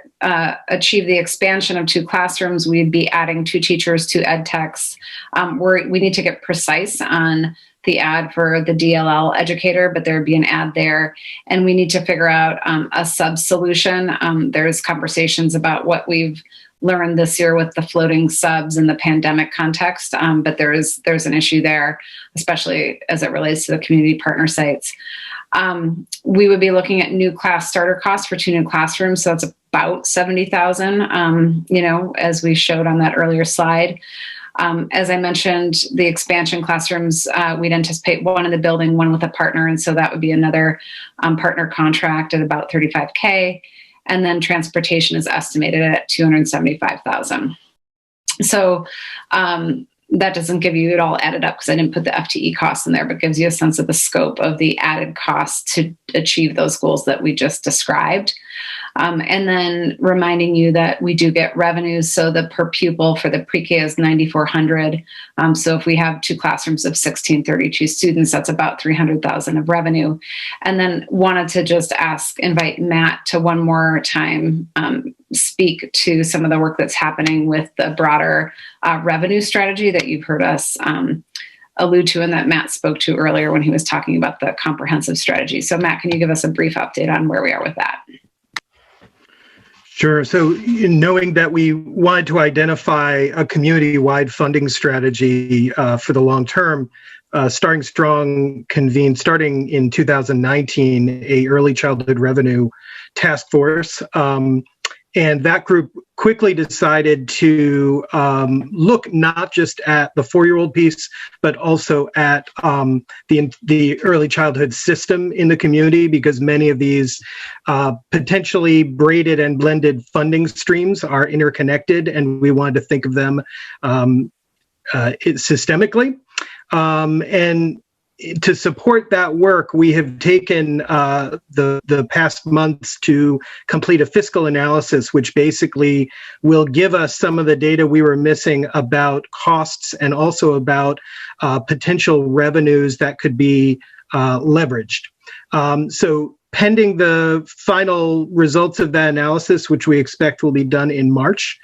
achieve the expansion of 2 classrooms, we'd be adding 2 teachers, 2 ed techs. We need to get precise on the ad for the DLL educator, but there'd be an ad there. And we need to figure out a sub solution. There's conversations about what we've learned this year with the floating subs in the pandemic context, but there's an issue there, especially as it relates to the community partner sites. We would be looking at new class starter costs for 2 new classrooms. So that's about $70,000, as we showed on that earlier slide. As I mentioned, the expansion classrooms, we'd anticipate 1 in the building, 1 with a partner. And so that would be another partner contract at about $35,000. And then transportation is estimated at $275,000. So that doesn't give you it all added up because I didn't put the FTE costs in there, but gives you a sense of the scope of the added costs to achieve those goals that we just described. And then reminding you that we do get revenues. So the per pupil for the pre-K is $9,400. So if we have 2 classrooms of 1632 students, that's about $300,000 of revenue. And then wanted to just invite Matt to one more time speak to some of the work that's happening with the broader revenue strategy that you've heard us allude to and that Matt spoke to earlier when he was talking about the comprehensive strategy. So Matt, can you give us a brief update on where we are with that? Sure. So knowing that we wanted to identify a community-wide funding strategy for the long term, Starting Strong convened, starting in 2019, a early childhood revenue task force. And that group quickly decided to look not just at the 4-year-old piece, but also at the early childhood system in the community, because many of these potentially braided and blended funding streams are interconnected, and we wanted to think of them systemically. And to support that work, we have taken the past months to complete a fiscal analysis, which basically will give us some of the data we were missing about costs and also about potential revenues that could be leveraged. So pending the final results of that analysis, which we expect will be done in March,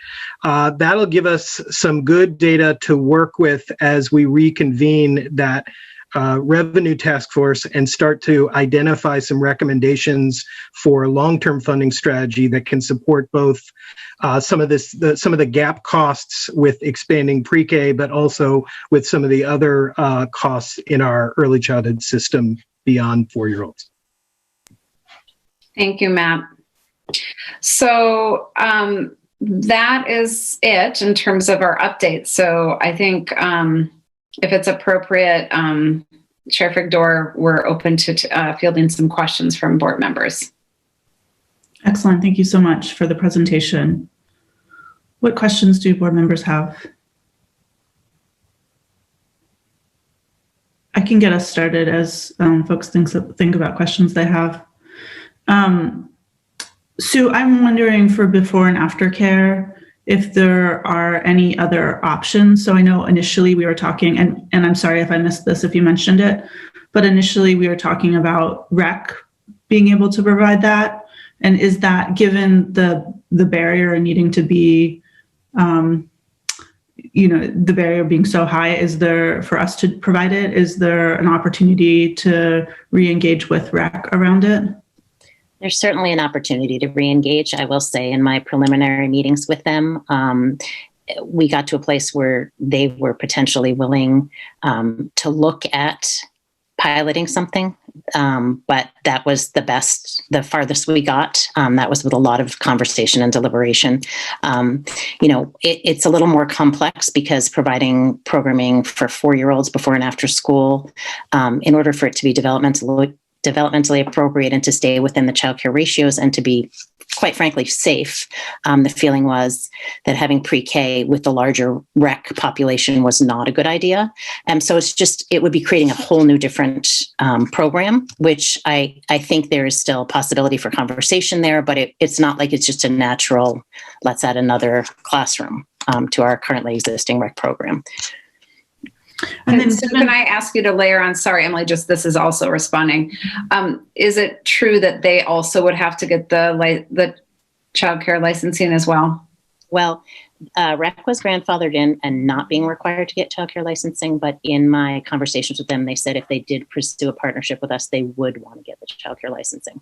that'll give us some good data to work with as we reconvene that revenue task force and start to identify some recommendations for long-term funding strategy that can support both some of the gap costs with expanding pre-K, but also with some of the other costs in our early childhood system beyond 4-year-olds. Thank you, Matt. So that is it in terms of our updates. So I think if it's appropriate, Chair Figdor, we're open to fielding some questions from board members. Excellent. Thank you so much for the presentation. What questions do board members have? I can get us started as folks think about questions they have. Sue, I'm wondering for before and after care, if there are any other options. So I know initially we were talking, and I'm sorry if I missed this, if you mentioned it, but initially we were talking about PreK being able to provide that. And is that, given the barrier needing to be, the barrier being so high, is there, for us to provide it, is there an opportunity to re-engage with PreK around it? There's certainly an opportunity to re-engage. I will say in my preliminary meetings with them, we got to a place where they were potentially willing to look at piloting something, but that was the farthest we got. That was with a lot of conversation and deliberation. It's a little more complex because providing programming for 4-year-olds before and after school, in order for it to be developmentally appropriate and to stay within the child care ratios and to be, quite frankly, safe. The feeling was that having pre-K with the larger REC population was not a good idea. So it would be creating a whole new different program, which I think there is still possibility for conversation there, but it's not like it's just a natural, let's add another classroom to our currently existing REC program. And then, so can I ask you to layer on, sorry, Emily, this is also responding. Is it true that they also would have to get the childcare licensing as well? Well, REC was grandfathered in and not being required to get childcare licensing, but in my conversations with them, they said if they did pursue a partnership with us, they would want to get the childcare licensing.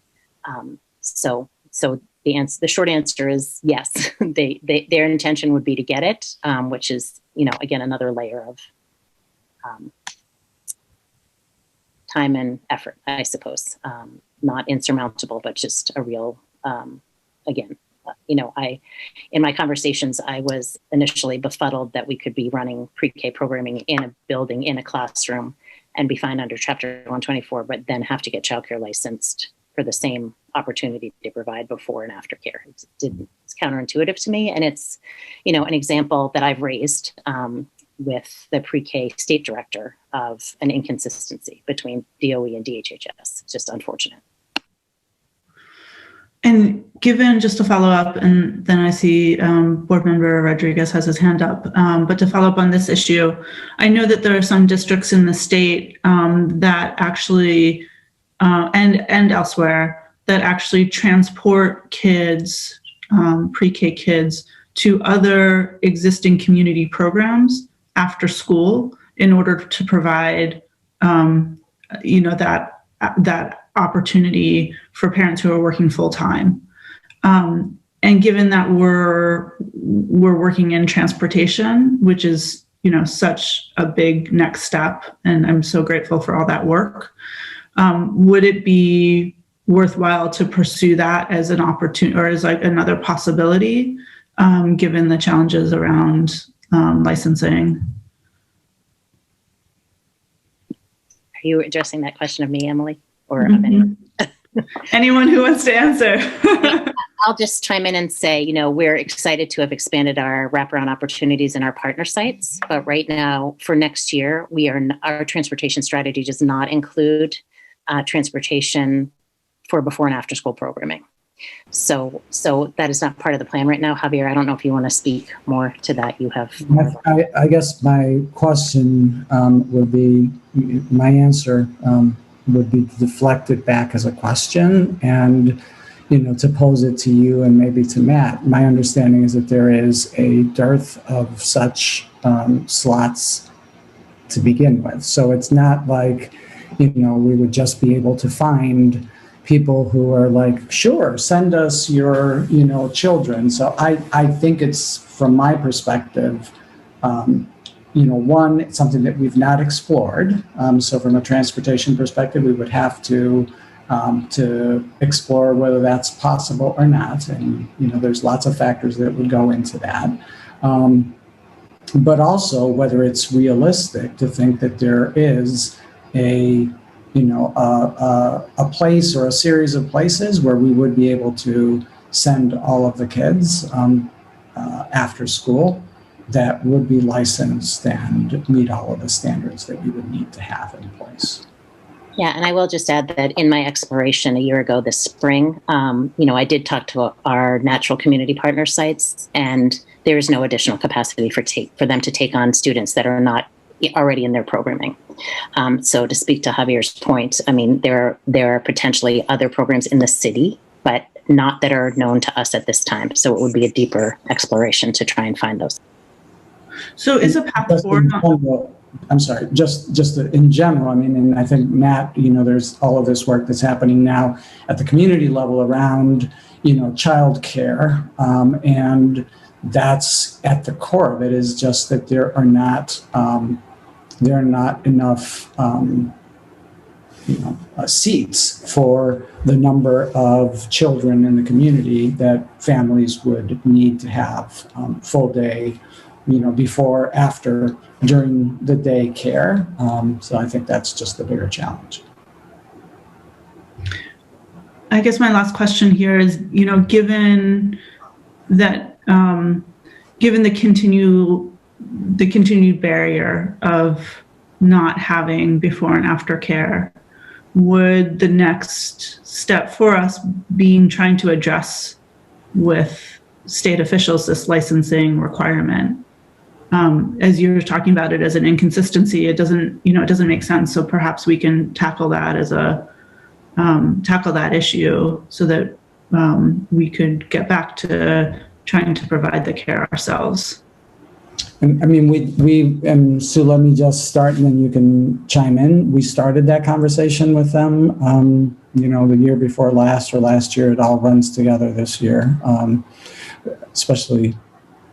So the short answer is yes, their intention would be to get it, which is, again, another layer of time and effort, I suppose. Not insurmountable, but just a real, in my conversations, I was initially befuddled that we could be running pre-K programming in a building, in a classroom, and be fine under Chapter 124, but then have to get childcare licensed for the same opportunity to provide before and after care. It's counterintuitive to me, and it's, an example that I've raised with the PreK state director of an inconsistency between DOE and DHHS. It's just unfortunate. And given, just to follow up, and then I see Board Member Rodriguez has his hand up, but to follow up on this issue, I know that there are some districts in the state that actually, and elsewhere, that actually transport kids, pre-K kids, to other existing community programs after school in order to provide, that opportunity for parents who are working full time. And given that we're working in transportation, which is, such a big next step, and I'm so grateful for all that work, would it be worthwhile to pursue that as an opportunity or as like another possibility, given the challenges around licensing? Are you addressing that question of me, Emily? Or of anyone? Anyone who wants to answer. I'll just chime in and say, we're excited to have expanded our wraparound opportunities in our partner sites. But right now, for next year, our transportation strategy does not include transportation for before and after school programming. So that is not part of the plan right now. Javier, I don't know if you want to speak more to that. You have. I guess my question would be, my answer would be deflected back as a question and, to pose it to you and maybe to Matt. My understanding is that there is a dearth of such slots to begin with. So it's not like, we would just be able to find people who are like, sure, send us your, children. So I think it's, from my perspective, one, it's something that we've not explored. So from a transportation perspective, we would have to explore whether that's possible or not. And, there's lots of factors that would go into that. But also whether it's realistic to think that there is a place or a series of places where we would be able to send all of the kids after school that would be licensed and meet all of the standards that we would need to have in place. Yeah, and I will just add that in my exploration a year ago this spring, I did talk to our natural community partner sites, and there is no additional capacity for them to take on students that are not already in their programming. So to speak to Javier's point, I mean, there are potentially other programs in the city, but not that are known to us at this time. So it would be a deeper exploration to try and find those. So is a path forward? I'm sorry, just in general, I mean, and I think Matt, there's all of this work that's happening now at the community level around, child care. And that's at the core of it, is just that there are not enough, seats for the number of children in the community that families would need to have full day, before, after, during the day care. So I think that's just the bigger challenge. I guess my last question here is, given that, given the continued barrier of not having before and after care, would the next step for us being trying to address with state officials this licensing requirement? As you're talking about it as an inconsistency, it doesn't make sense. So perhaps we can tackle that as tackle that issue so that we could get back to trying to provide the care ourselves. And I mean, and Sue, let me just start and then you can chime in. We started that conversation with them, the year before last or last year. It all runs together this year, especially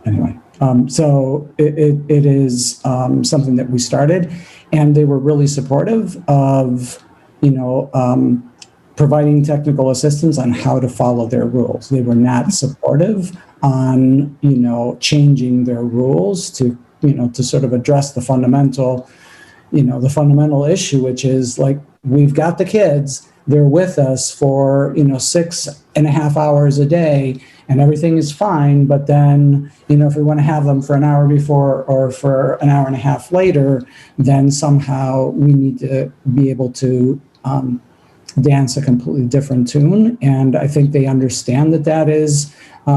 anyway. So it is something that we started, and they were really supportive of, providing technical assistance on how to follow their rules. They were not supportive on, changing their rules to sort of address the fundamental issue, which is like, we've got the kids, they're with us for, 6.5 hours a day and everything is fine. But then, if we want to have them for an hour before or for an hour and a half later, then somehow we need to be able to dance a completely different tune. And I think they understand that that is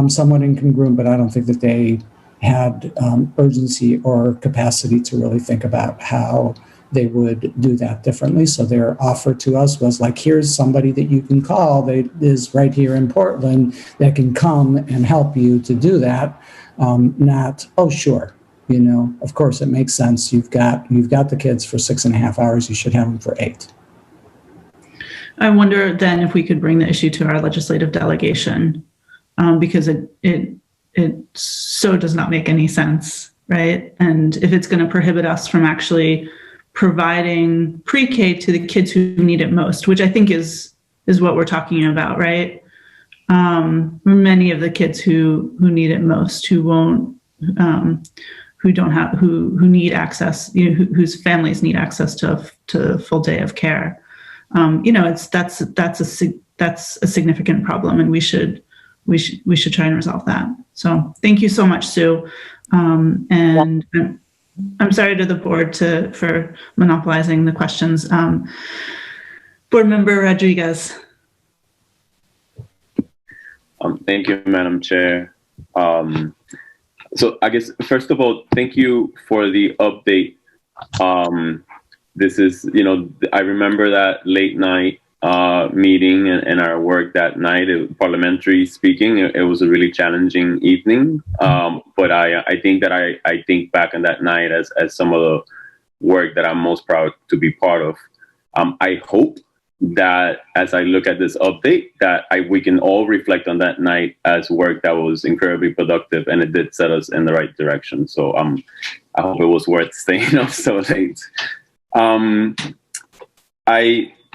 somewhat incongruent, but I don't think that they had urgency or capacity to really think about how they would do that differently. So their offer to us was like, here's somebody that you can call that is right here in Portland that can come and help you to do that. Not, oh, sure, of course it makes sense. You've got the kids for 6.5 hours. You should have them for 8. I wonder then if we could bring the issue to our legislative delegation, because it so does not make any sense, right? And if it's going to prohibit us from actually providing pre-K to the kids who need it most, which I think is what we're talking about, right? Many of the kids who need it most, who need access, whose families need access to a full day of care. That's a significant problem, and we should try and resolve that. So thank you so much, Sue. And I'm sorry to the board for monopolizing the questions. Board Member Rodriguez. Thank you, Madam Chair. So I guess, first of all, thank you for the update. This is, I remember that late night meeting and our work that night. Parliamentary speaking, it was a really challenging evening. But I think that I think back on that night as some of the work that I'm most proud to be part of. I hope that as I look at this update, that we can all reflect on that night as work that was incredibly productive, and it did set us in the right direction. So I hope it was worth staying up so late.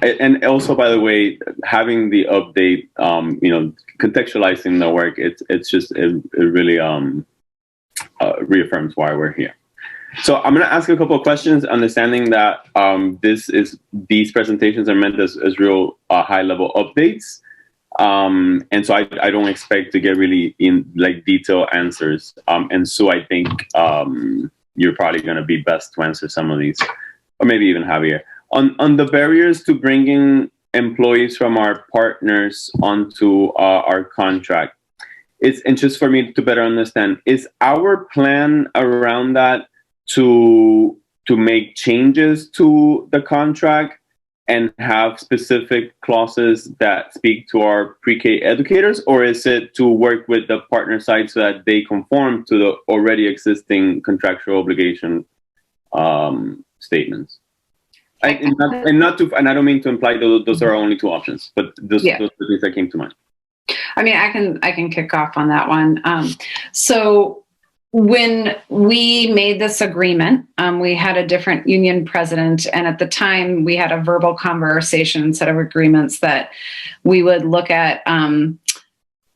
And also, by the way, having the update, contextualizing the work, it really reaffirms why we're here. So I'm going to ask a couple of questions, understanding that these presentations are meant as real high-level updates. And so I don't expect to get really in detailed answers. And so I think you're probably going to be best to answer some of these, or maybe even Javier. On the barriers to bringing employees from our partners onto our contract, and just for me to better understand, is our plan around that to make changes to the contract and have specific clauses that speak to our pre-K educators, or is it to work with the partner side so that they conform to the already existing contractual obligation statements? And I don't mean to imply those are our only two options, but those are the things that came to mind. I mean, I can kick off on that one. So when we made this agreement, we had a different union president, and at the time we had a verbal conversation set of agreements that we would look at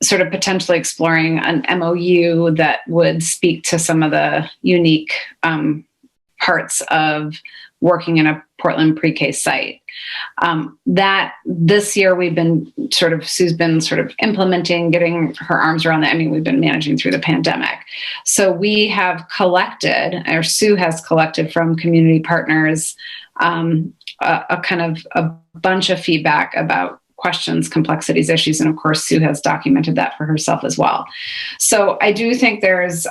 sort of potentially exploring an MOU that would speak to some of the unique parts of working in a Portland pre-K site. That this year Sue's been sort of implementing, getting her arms around that. I mean, we've been managing through the pandemic. So we have collected, or Sue has collected from community partners, a kind of a bunch of feedback about questions, complexities, issues, and of course, Sue has documented that for herself as well. So I do think there's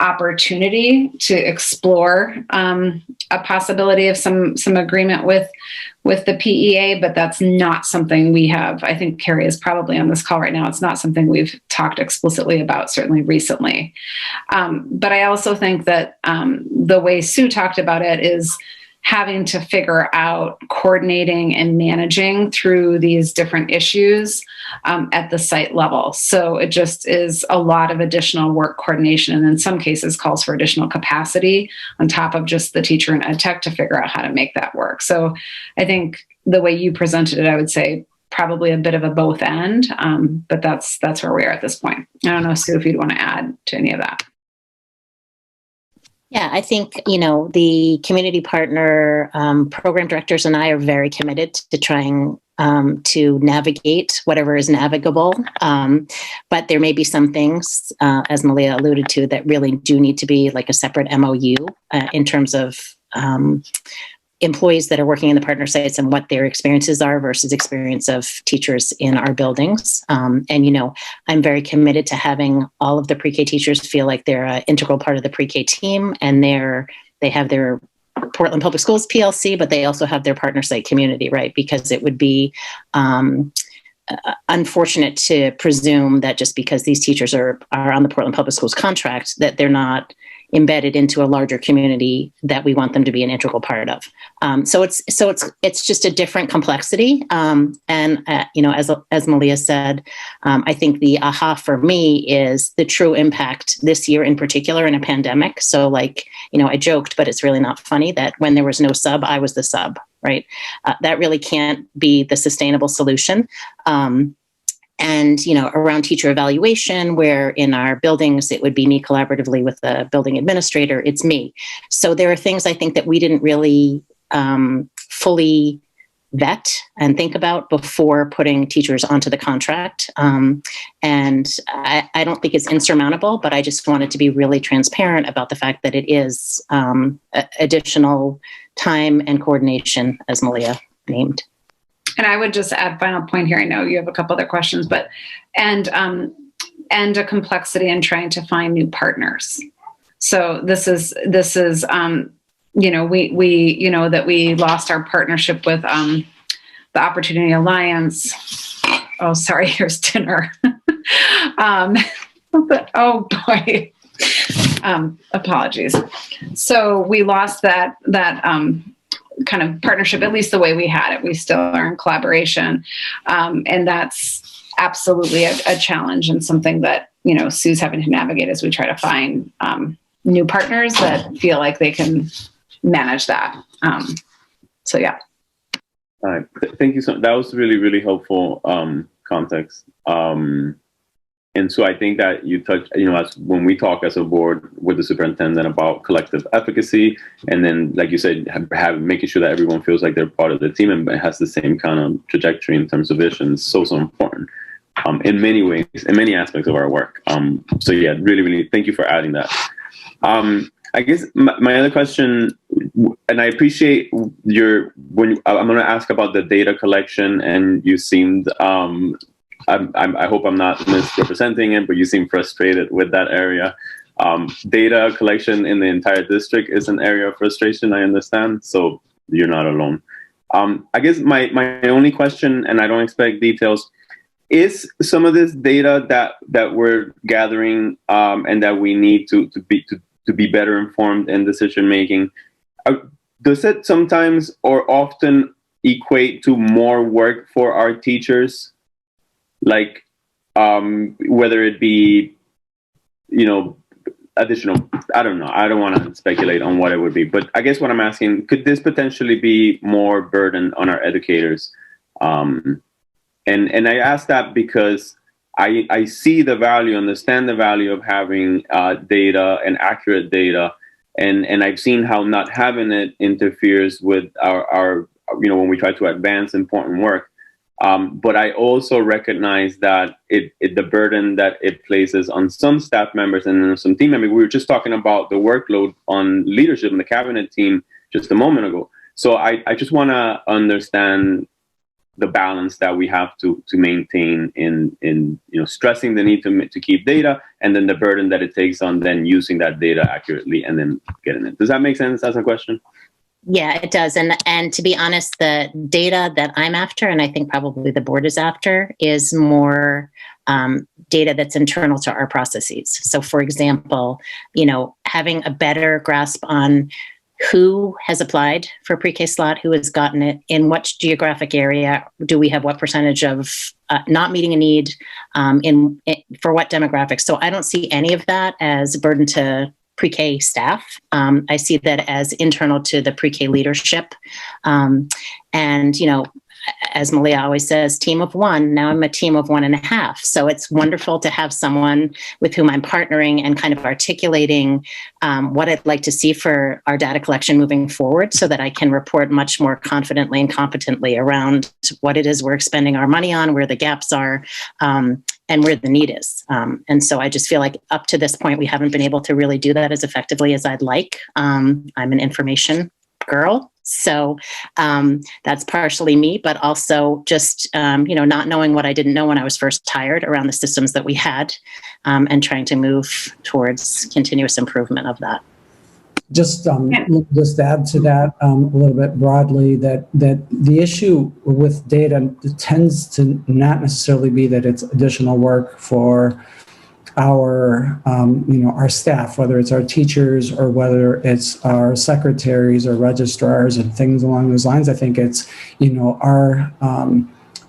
opportunity to explore a possibility of some agreement with the PEA, but that's not something we have. I think Carrie is probably on this call right now. It's not something we've talked explicitly about, certainly recently. But I also think that the way Sue talked about it is having to figure out coordinating and managing through these different issues at the site level. So it just is a lot of additional work coordination, and in some cases calls for additional capacity on top of just the teacher and ed tech to figure out how to make that work. So I think the way you presented it, I would say probably a bit of a both end, but that's where we are at this point. I don't know, Sue, if you'd want to add to any of that. Yeah, I think, the community partner program directors and I are very committed to trying to navigate whatever is navigable. But there may be some things, as Malia alluded to, that really do need to be like a separate MOU in terms of employees that are working in the partner sites and what their experiences are versus experience of teachers in our buildings. And, I'm very committed to having all of the pre-K teachers feel like they're an integral part of the pre-K team, and they have their Portland Public Schools PLC, but they also have their partner site community, right? Because it would be unfortunate to presume that just because these teachers are on the Portland Public Schools contract, that they're not embedded into a larger community that we want them to be an integral part of. So it's just a different complexity. And as Malia said, I think the aha for me is the true impact this year in particular in a pandemic. So I joked, but it's really not funny that when there was no sub, I was the sub, right? That really can't be the sustainable solution. And, around teacher evaluation, where in our buildings, it would be me collaboratively with the building administrator, it's me. So there are things I think that we didn't really fully vet and think about before putting teachers onto the contract. And I don't think it's insurmountable, but I just wanted to be really transparent about the fact that it is additional time and coordination, as Malia named. And I would just add final point here. I know you have a couple other questions, but and a complexity in trying to find new partners. So this is we that we lost our partnership with the Opportunity Alliance. Oh, sorry, here's dinner. Oh boy. Apologies. So we lost that kind of partnership, at least the way we had it. We still are in collaboration. And that's absolutely a challenge and something that, Sue's having to navigate as we try to find new partners that feel like they can manage that. So, yeah. All right. Thank you so much. That was really, really helpful context. And so I think that you touched, as when we talk as a board with the superintendent about collective efficacy, and then, like you said, making sure that everyone feels like they're part of the team and has the same kind of trajectory in terms of vision is so important in many ways, in many aspects of our work. So yeah, really, really thank you for adding that. I guess my other question, and I appreciate I'm going to ask about the data collection, and you seemed, I hope I'm not misrepresenting it, but you seem frustrated with that area. Data collection in the entire district is an area of frustration, I understand, so you're not alone. I guess my only question, and I don't expect details, is some of this data that we're gathering and that we need to be better informed in decision making, does it sometimes or often equate to more work for our teachers? Like, whether it be, additional, I don't know. I don't want to speculate on what it would be, but I guess what I'm asking, could this potentially be more burden on our educators? And I ask that because I see the value, understand the value of having data and accurate data. And I've seen how not having it interferes with our when we try to advance important work. But I also recognize that the burden that it places on some staff members and some team members. We were just talking about the workload on leadership in the cabinet team just a moment ago. So I just want to understand the balance that we have to maintain in stressing the need to keep data, and then the burden that it takes on then using that data accurately and then getting it. Does that make sense as a question? Yeah, it does. And to be honest, the data that I'm after, and I think probably the board is after, is more data that's internal to our processes. So for example, having a better grasp on who has applied for pre-K slot, who has gotten it, in what geographic area do we have what percentage of not meeting a need, for what demographics. So I don't see any of that as a burden to pre-K staff. I see that as internal to the pre-K leadership. And, as Malia always says, team of one. Now I'm a team of 1.5. So it's wonderful to have someone with whom I'm partnering and kind of articulating what I'd like to see for our data collection moving forward, so that I can report much more confidently and competently around what it is we're expending our money on, where the gaps are, and where the need is. And so I just feel like up to this point, we haven't been able to really do that as effectively as I'd like. I'm an information girl. So that's partially me, but also just, not knowing what I didn't know when I was first hired around the systems that we had, and trying to move towards continuous improvement of that. Just add to that a little bit broadly that the issue with data tends to not necessarily be that it's additional work for our our staff, whether it's our teachers or whether it's our secretaries or registrars and things along those lines. I think it's our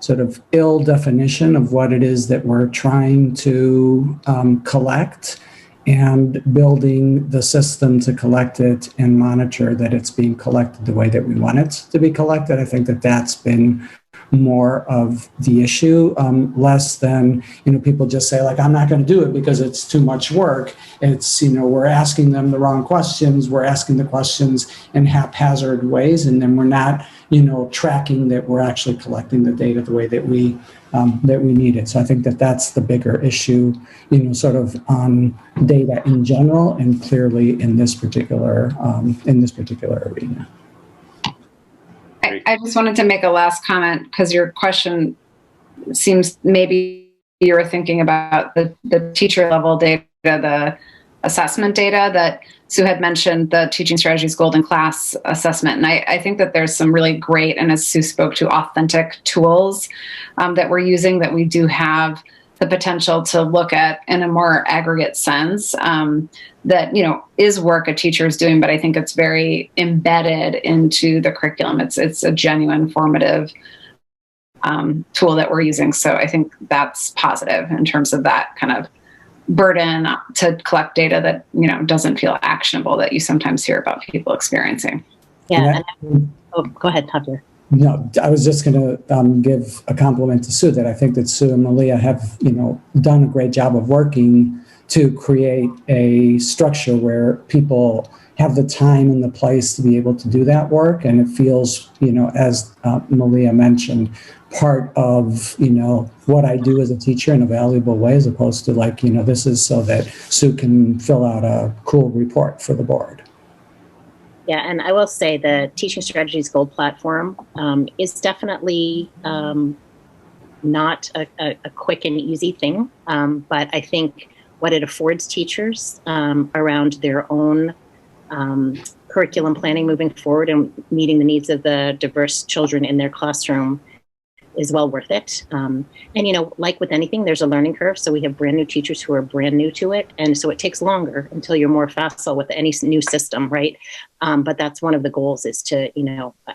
sort of ill definition of what it is that we're trying to collect, and building the system to collect it and monitor that it's being collected the way that we want it to be collected. I think that that's been more of the issue, less than, people just say, like, I'm not going to do it because it's too much work. It's, we're asking them the wrong questions. We're asking the questions in haphazard ways, and then we're not, tracking that we're actually collecting the data the way that we need it. So I think that that's the bigger issue, sort of on data in general, and clearly in this particular arena. I just wanted to make a last comment, because your question seems maybe you were thinking about the teacher level data, the assessment data that Sue had mentioned, the Teaching Strategies Golden Class assessment. And I think that there's some really great, and as Sue spoke to, authentic tools that we're using, that we do have the potential to look at in a more aggregate sense, that, is work a teacher is doing, but I think it's very embedded into the curriculum. It's a genuine formative tool that we're using. So I think that's positive in terms of that kind of burden to collect data that, doesn't feel actionable, that you sometimes hear about people experiencing. Yeah. Go ahead, Javier. No, I was just going to give a compliment to Sue, that I think that Sue and Malia have, done a great job of working to create a structure where people have the time and the place to be able to do that work. And it feels, as Malia mentioned, part of, what I do as a teacher in a valuable way, as opposed to like, this is so that Sue can fill out a cool report for the board. Yeah, and I will say the Teaching Strategies Gold platform is definitely not a quick and easy thing, but I think what it affords teachers around their own curriculum planning moving forward and meeting the needs of the diverse children in their classroom is well worth it. And, like with anything, there's a learning curve. So we have brand new teachers who are brand new to it. And so it takes longer until you're more facile with any new system, right? But that's one of the goals, is to,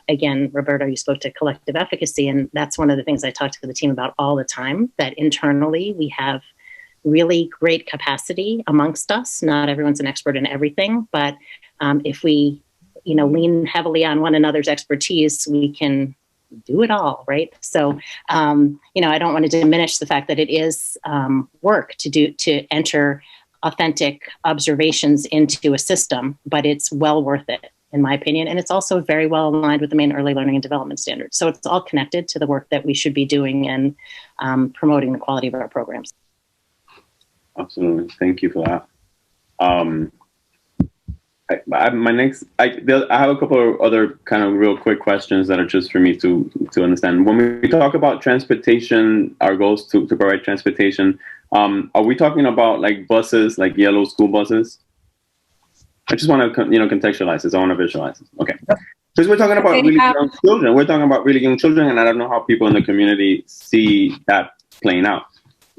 again, Roberto, you spoke to collective efficacy. And that's one of the things I talk to the team about all the time, that internally we have really great capacity amongst us. Not everyone's an expert in everything, but if we, lean heavily on one another's expertise, we can do it all, right? So, I don't want to diminish the fact that it is work to enter authentic observations into a system, but it's well worth it, in my opinion. And it's also very well aligned with the Maine Early Learning and Development Standards. So it's all connected to the work that we should be doing and promoting the quality of our programs. Absolutely. Thank you for that. I have a couple of other kind of real quick questions that are just for me to understand. When we talk about transportation, our goals to provide transportation, are we talking about like buses, like yellow school buses? I just want to contextualize this. I want to visualize this. Okay. Because we're talking about really young children. We're talking about really young children, and I don't know how people in the community see that playing out.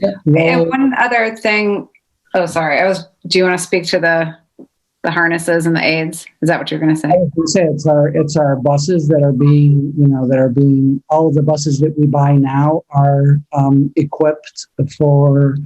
And one other thing. Oh, sorry. Do you want to speak to the harnesses and the aids? Is that what you're going to say? I was going to say it's our buses that are being all of the buses that we buy now are equipped for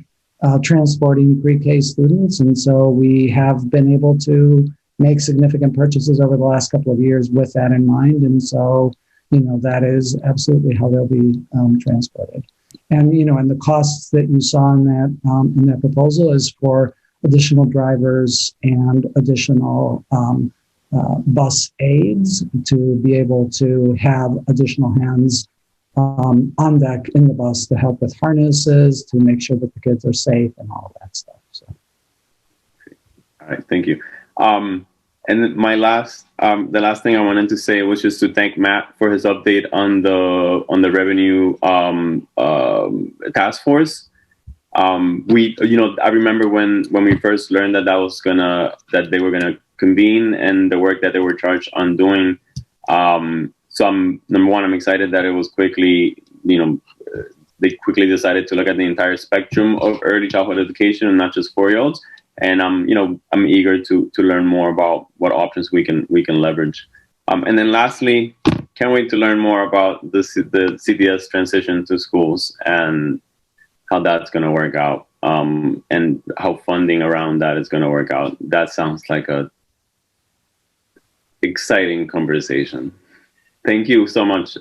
transporting pre-K students, and so we have been able to make significant purchases over the last couple of years with that in mind. And so that is absolutely how they'll be transported. And, and the costs that you saw in that proposal is for additional drivers and additional bus aides to be able to have additional hands on deck in the bus to help with harnesses, to make sure that the kids are safe and all of that stuff. So. All right, thank you. And then my the last thing I wanted to say was just to thank Matt for his update on the revenue task force. I remember when we first learned that they were gonna convene and the work that they were charged on doing. So I'm excited that it was quickly, they quickly decided to look at the entire spectrum of early childhood education and not just 4-year-olds. And I'm eager to learn more about what options we can leverage. And then lastly, can't wait to learn more about the CDS transition to schools and how that's going to work out, and how funding around that is going to work out. That sounds like a exciting conversation. Thank you so much.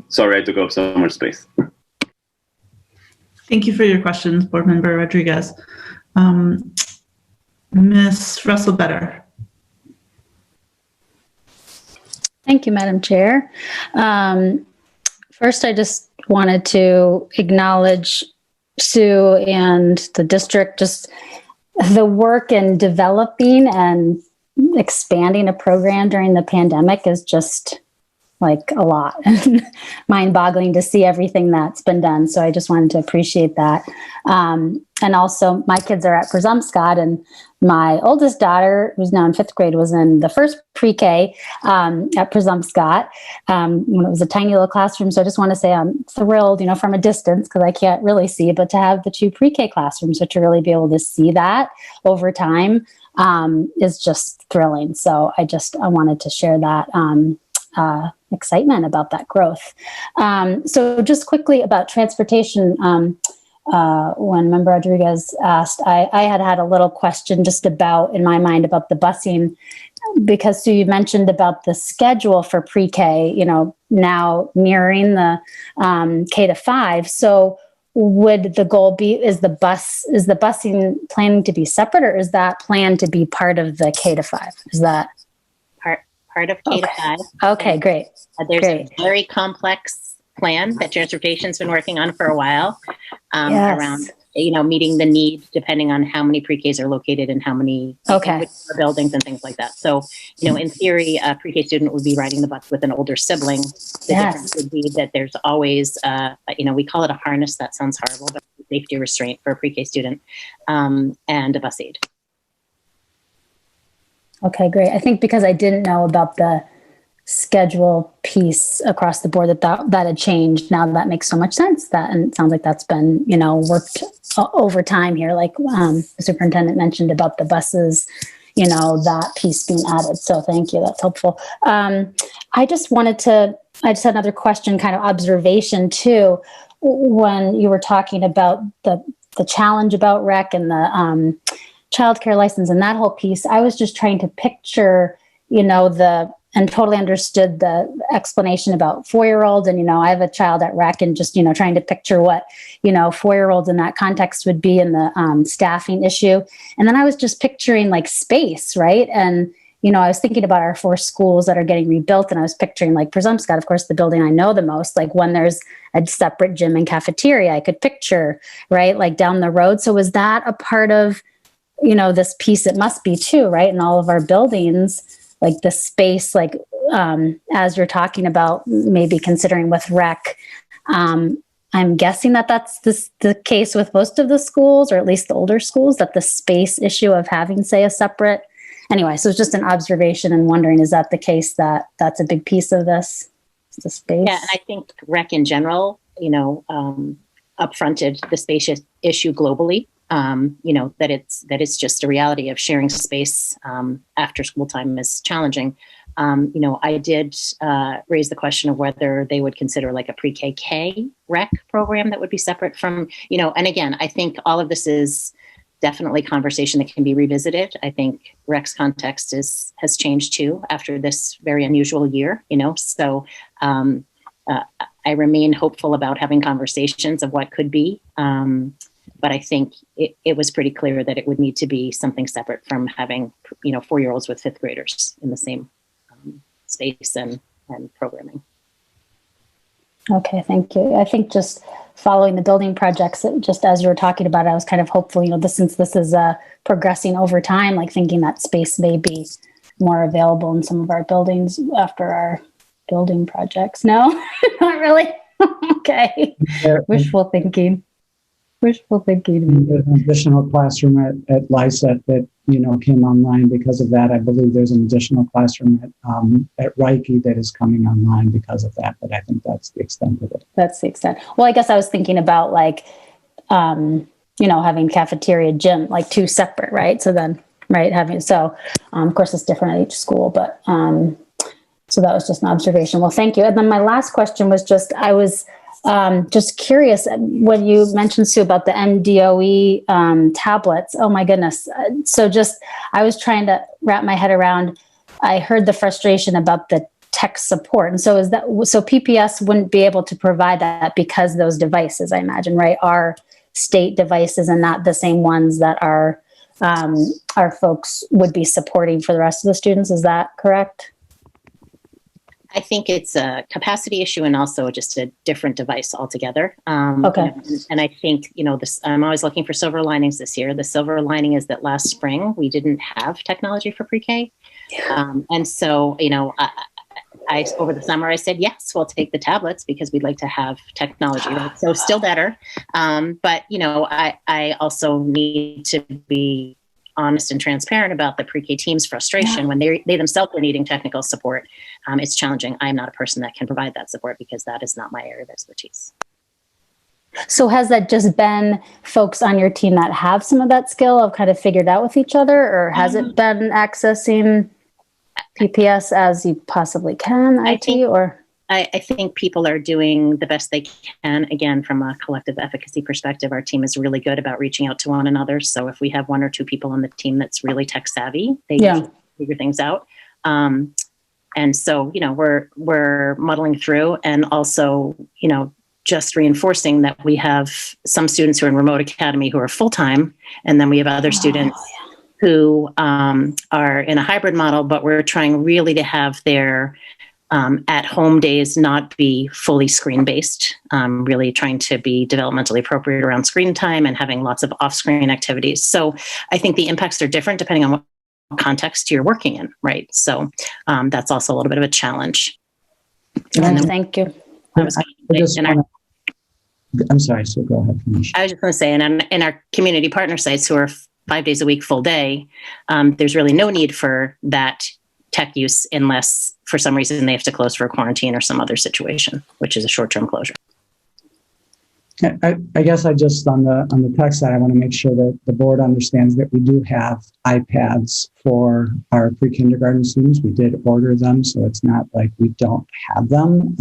Sorry I took up so much space. Thank you for your questions, Board Member Rodriguez. Ms. Russell-Better. Thank you, Madam Chair. First, I just wanted to acknowledge Sue and the district, just the work in developing and expanding a program during the pandemic is just like a lot. Mind-boggling to see everything that's been done. So I just wanted to appreciate that. And also, my kids are at Presumpscott, and my oldest daughter, who's now in 5th grade, was in the first pre-K at Presumpscott when it was a tiny little classroom. So I just want to say I'm thrilled, from a distance, because I can't really see, but to have the 2 pre-K classrooms, so to really be able to see that over time is just thrilling. So I wanted to share that excitement about that growth. So just quickly about transportation, when Member Rodriguez asked, I had a little question just in my mind about the busing, because Sue, you mentioned about the schedule for pre-K, now mirroring the K-5. So would the goal be, is the busing planning to be separate, or is that planned to be part of the K-5? Is that part of K-5? Okay, great. There's a very complex plan that transportation's been working on for a while, around meeting the need depending on how many pre-Ks are located and how many buildings and things like that. So in theory, a pre-K student would be riding the bus with an older sibling. The difference would be that there's always we call it a harness. That sounds horrible, but safety restraint for a pre-K student, and a bus aid. Okay, great. I think because I didn't know about the schedule piece across the board that had changed. Now that makes so much sense. And it sounds like that's been, worked over time here. Like the superintendent mentioned about the buses, that piece being added. So thank you. That's helpful. I just had another question, kind of observation too, when you were talking about the challenge about PreK and the childcare license and that whole piece. I was just trying to picture, and totally understood the explanation about 4-year-olds. And, I have a child at PreK, and just, trying to picture what, 4-year-olds in that context would be in the staffing issue. And then I was just picturing like space, right? And, I was thinking about our 4 schools that are getting rebuilt, and I was picturing like Presumpscott, of course, the building I know the most, like when there's a separate gym and cafeteria, I could picture, right? Like down the road. So was that a part of, this piece? It must be too, right? In all of our buildings, like the space, like as you're talking about maybe considering with PreK, I'm guessing that's the case with most of the schools, or at least the older schools, that the space issue of having, say, a separate, anyway, so it's just an observation and wondering, is that the case that's a big piece of this, the space? Yeah, and I think PreK in general, upfronted the space issue globally. That it's just a reality of sharing space after school time is challenging. I did raise the question of whether they would consider like a pre-KK PreK program that would be separate from, and again, I think all of this is definitely conversation that can be revisited. I think Rec's context has changed too after this very unusual year, so I remain hopeful about having conversations of what could be. But I think it was pretty clear that it would need to be something separate from having, 4-year-olds with 5th graders in the same space and programming. Okay, thank you. I think just following the building projects, just as you were talking about it, I was kind of hopeful, since this is progressing over time, like thinking that space may be more available in some of our buildings after our building projects. No, not really. Okay. Wishful thinking. There's an additional classroom at Lysette that, came online because of that. I believe there's an additional classroom at Reiki that is coming online because of that, but I think that's the extent of it. That's the extent. Well, I guess I was thinking about having cafeteria, gym, like 2 separate, right? So then, right, of course it's different at each school, but so that was just an observation. Well, thank you. And then my last question was I was just curious when you mentioned, Sue, about the MDOE tablets. Oh my goodness. So I was trying to wrap my head around, I heard the frustration about the tech support. And so so PPS wouldn't be able to provide that because those devices, I imagine, right, are state devices and not the same ones that our folks would be supporting for the rest of the students. Is that correct? I think it's a capacity issue and also just a different device altogether. Okay. And I think, I'm always looking for silver linings this year. The silver lining is that last spring we didn't have technology for pre-K. And so, I over the summer I said, yes, we'll take the tablets because we'd like to have technology, right? So still better. But, I also need to be honest and transparent about the pre-K team's frustration when they themselves are needing technical support. It's challenging. I'm not a person that can provide that support because that is not my area of expertise. So has that just been folks on your team that have some of that skill of kind of figured out with each other, or has it been accessing PPS as you possibly can, I think people are doing the best they can. Again, from a collective efficacy perspective, our team is really good about reaching out to one another. So if we have 1 or 2 people on the team that's really tech savvy, they usually figure things out. And so, we're muddling through and also, just reinforcing that we have some students who are in remote academy who are full-time. And then we have other students who are in a hybrid model, but we're trying really to have their at-home days not be fully screen-based, really trying to be developmentally appropriate around screen time and having lots of off-screen activities. So I think the impacts are different depending on what context you're working in, right? So that's also a little bit of a challenge. Thank you. I'm sorry, so go ahead. Finish. I was just going to say, and in our community partner sites who are 5 days a week, full day, there's really no need for that tech use unless for some reason they have to close for a quarantine or some other situation, which is a short-term closure. I guess I just, on the tech side, I want to make sure that the board understands that we do have iPads for our pre-kindergarten students. We did order them, so it's not like we don't have them.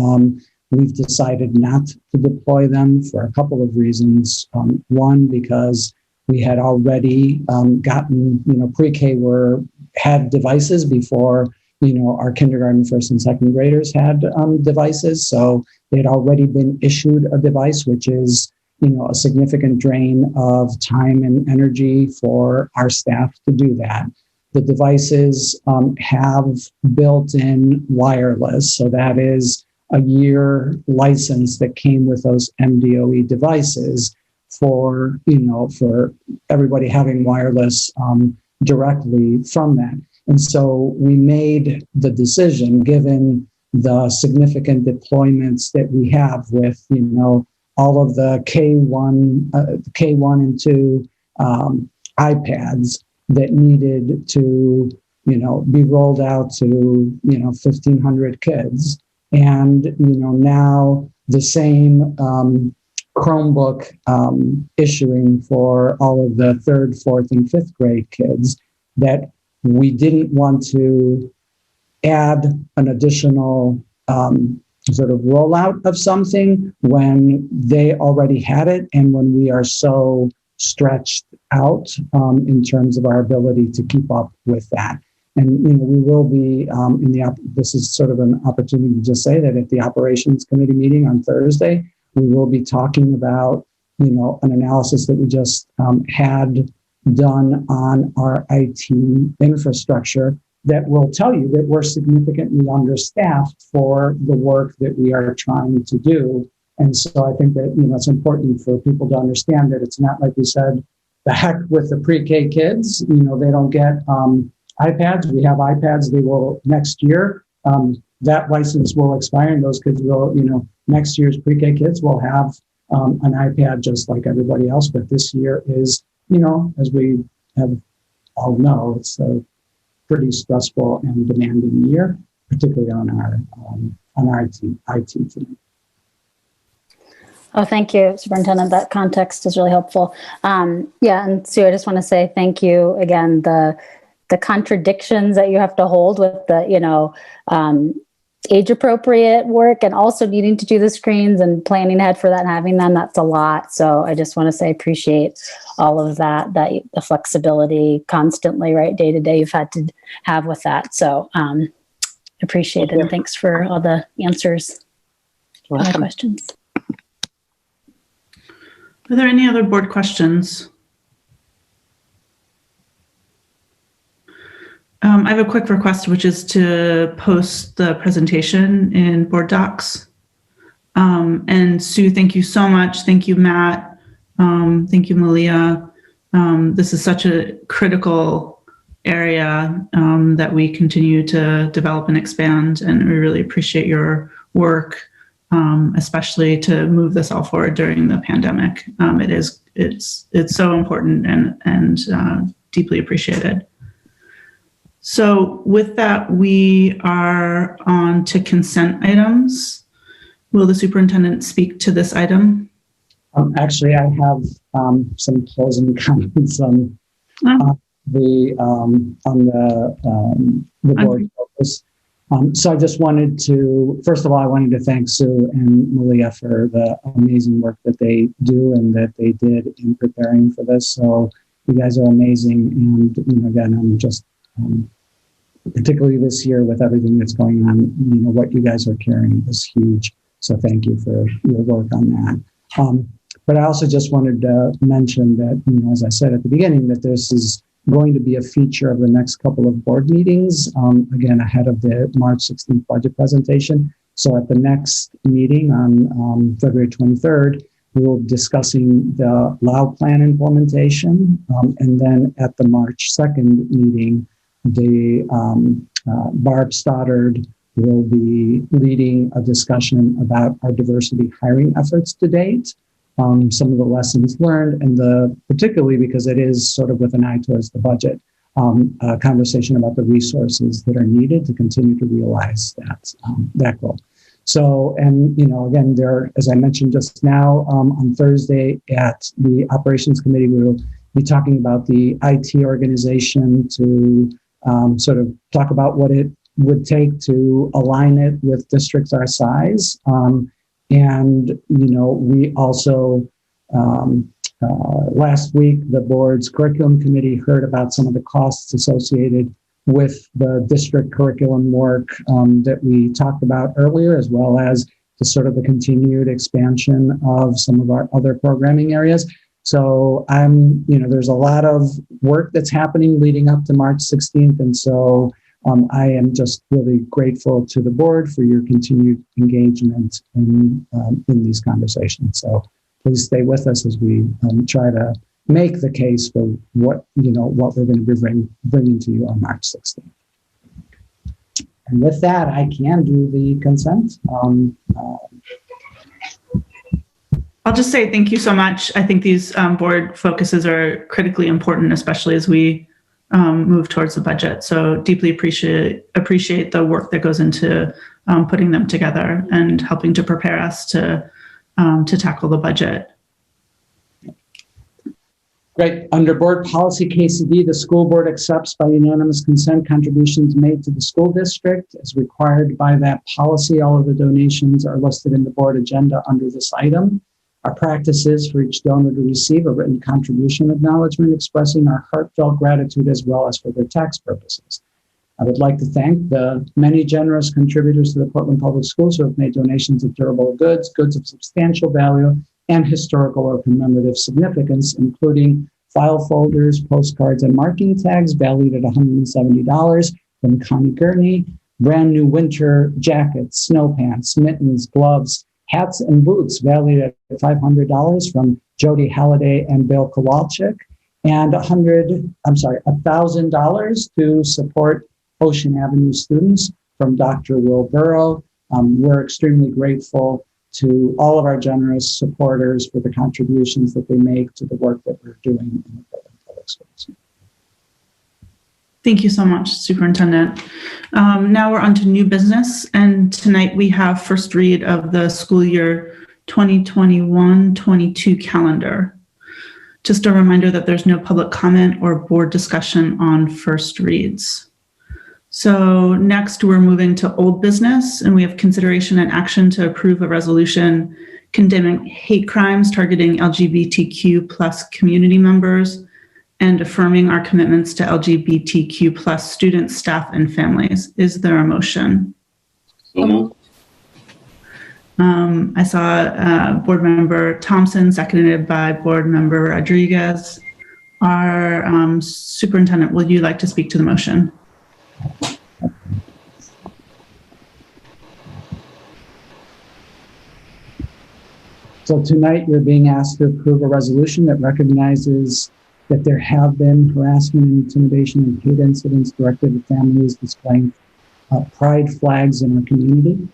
We've decided not to deploy them for a couple of reasons. One, because we had already gotten, pre-K had devices before, our kindergarten, 1st and 2nd graders had devices. So they had already been issued a device, which is, a significant drain of time and energy for our staff to do that. The devices have built-in wireless. So that is a year license that came with those MDOE devices for everybody having wireless directly from that. And so we made the decision, given the significant deployments that we have with, all of the K1 and 2 iPads that needed to, be rolled out to, 1,500 kids. And, now the same Chromebook issuing for all of the 3rd, 4th, and 5th grade kids, that we didn't want to add an additional sort of rollout of something when they already had it and when we are so stretched out in terms of our ability to keep up with that. And we will be this is sort of an opportunity to just say that at the Operations Committee meeting on Thursday, we will be talking about an analysis that we just had done on our IT infrastructure that will tell you that we're significantly understaffed for the work that we are trying to do. And so I think that it's important for people to understand that it's not like we said, the heck with the pre-K kids. They don't get iPads. We have iPads. They will next year. That license will expire, and those kids will, next year's pre-K kids will have an iPad just like everybody else. But this year is, as we have all know, it's a pretty stressful and demanding year, particularly on our IT team. Oh, thank you, Superintendent. That context is really helpful. And Sue, I just want to say thank you again. The contradictions that you have to hold with the, age appropriate work and also needing to do the screens and planning ahead for that and having them, that's a lot. So I just want to say, appreciate all of that the flexibility constantly, right, day to day you've had to have with that. So appreciate it. And thanks for all the answers to my questions. Are there any other board questions? I have a quick request, which is to post the presentation in board docs. And Sue, thank you so much. Thank you, Matt. Thank you, Malia. This is such a critical area that we continue to develop and expand, and we really appreciate your work, especially to move this all forward during the pandemic. It's so important and deeply appreciated. So with that, we are on to consent items. Will the superintendent speak to this item? Actually, I have some closing comments on the board focus. So I just wanted to, first of all, I wanted to thank Sue and Malia for the amazing work that they do and that they did in preparing for this. So you guys are amazing. And, again, I'm just, particularly this year with everything that's going on, what you guys are carrying is huge. So thank you for your work on that. But I also just wanted to mention that, as I said at the beginning, that this is going to be a feature of the next couple of board meetings, again, ahead of the March 16th budget presentation. So at the next meeting on February 23rd, we will be discussing the LAU plan implementation. And then at the March 2nd meeting, Barb Stoddard will be leading a discussion about our diversity hiring efforts to date, some of the lessons learned, and particularly because it is sort of with an eye towards the budget, a conversation about the resources that are needed to continue to realize that goal. So, and again, as I mentioned just now, on Thursday at the Operations Committee, we will be talking about the IT organization to sort of talk about what it would take to align it with districts our size. And, we also, last week, the board's curriculum committee heard about some of the costs associated with the district curriculum work that we talked about earlier, as well as the sort of the continued expansion of some of our other programming areas. So there's a lot of work that's happening leading up to March 16th. And so I am just really grateful to the board for your continued engagement in these conversations. So please stay with us as we try to make the case for what we're going to be bringing to you on March 16th. And with that, I can do the consent. I'll just say thank you so much. I think these board focuses are critically important, especially as we move towards the budget. So deeply appreciate the work that goes into putting them together and helping to prepare us to tackle the budget. Great. Under board policy KCD, the school board accepts by unanimous consent contributions made to the school district as required by that policy. All of the donations are listed in the board agenda under this item. Our practice is for each donor to receive a written contribution acknowledgement expressing our heartfelt gratitude as well as for their tax purposes. I would like to thank the many generous contributors to the Portland Public Schools who have made donations of durable goods, goods of substantial value, and historical or commemorative significance, including file folders, postcards, and marking tags valued at $170 from Connie Gurney, brand new winter jackets, snow pants, mittens, gloves, hats, and boots valued at $500 from Jody Halliday and Bill Kowalczyk, and $1,000 to support Ocean Avenue students from Dr. Will Burrow. We're extremely grateful to all of our generous supporters for the contributions that they make to the work that we're doing in the Portland Public Schools. Thank you so much, Superintendent. Now we're on to new business, and tonight we have first read of the school year 2021-22 calendar. Just a reminder that there's no public comment or board discussion on first reads. So next we're moving to old business, and we have consideration and action to approve a resolution condemning hate crimes targeting LGBTQ plus community members and affirming our commitments to LGBTQ plus students, staff, and families. Is there a motion? So moved. I saw Board Member Thompson, seconded by Board Member Rodriguez. Our Superintendent, would you like to speak to the motion? So tonight you're being asked to approve a resolution that recognizes that there have been harassment and intimidation and hate incidents directed at families displaying pride flags in our community.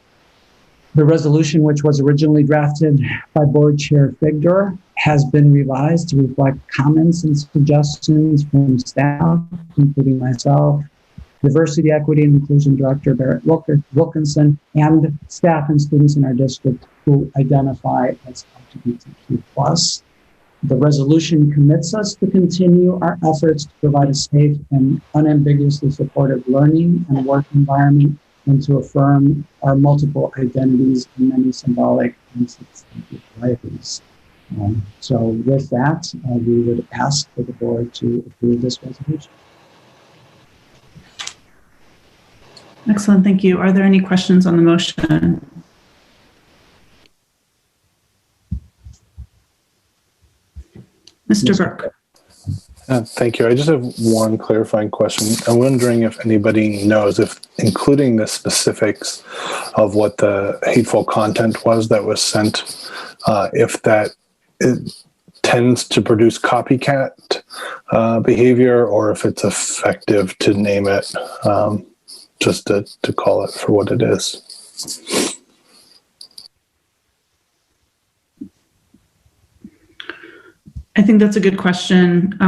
The resolution, which was originally drafted by Board Chair Figdor, has been revised to reflect comments and suggestions from staff, including myself, Diversity, Equity, and Inclusion Director Barrett Wilkinson, and staff and students in our district who identify as LGBTQ+. The resolution commits us to continue our efforts to provide a safe and unambiguously supportive learning and work environment, and to affirm our multiple identities and many symbolic and substantive varieties. So with that, we would ask for the board to approve this resolution. Excellent, thank you. Are there any questions on the motion? Mr. Burke. Thank you. I just have one clarifying question. I'm wondering if anybody knows if including the specifics of what the hateful content was that was sent, if that tends to produce copycat behavior, or if it's effective to name it, just to call it for what it is. I think that's a good question.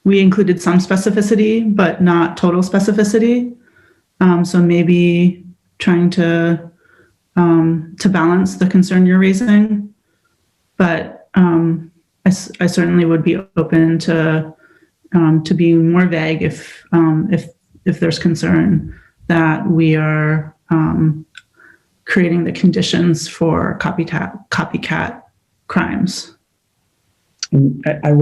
We included some specificity, but not total specificity. So maybe trying to balance the concern you're raising. But I certainly would be open to being more vague if there's concern that we are creating the conditions for copycat crimes. And I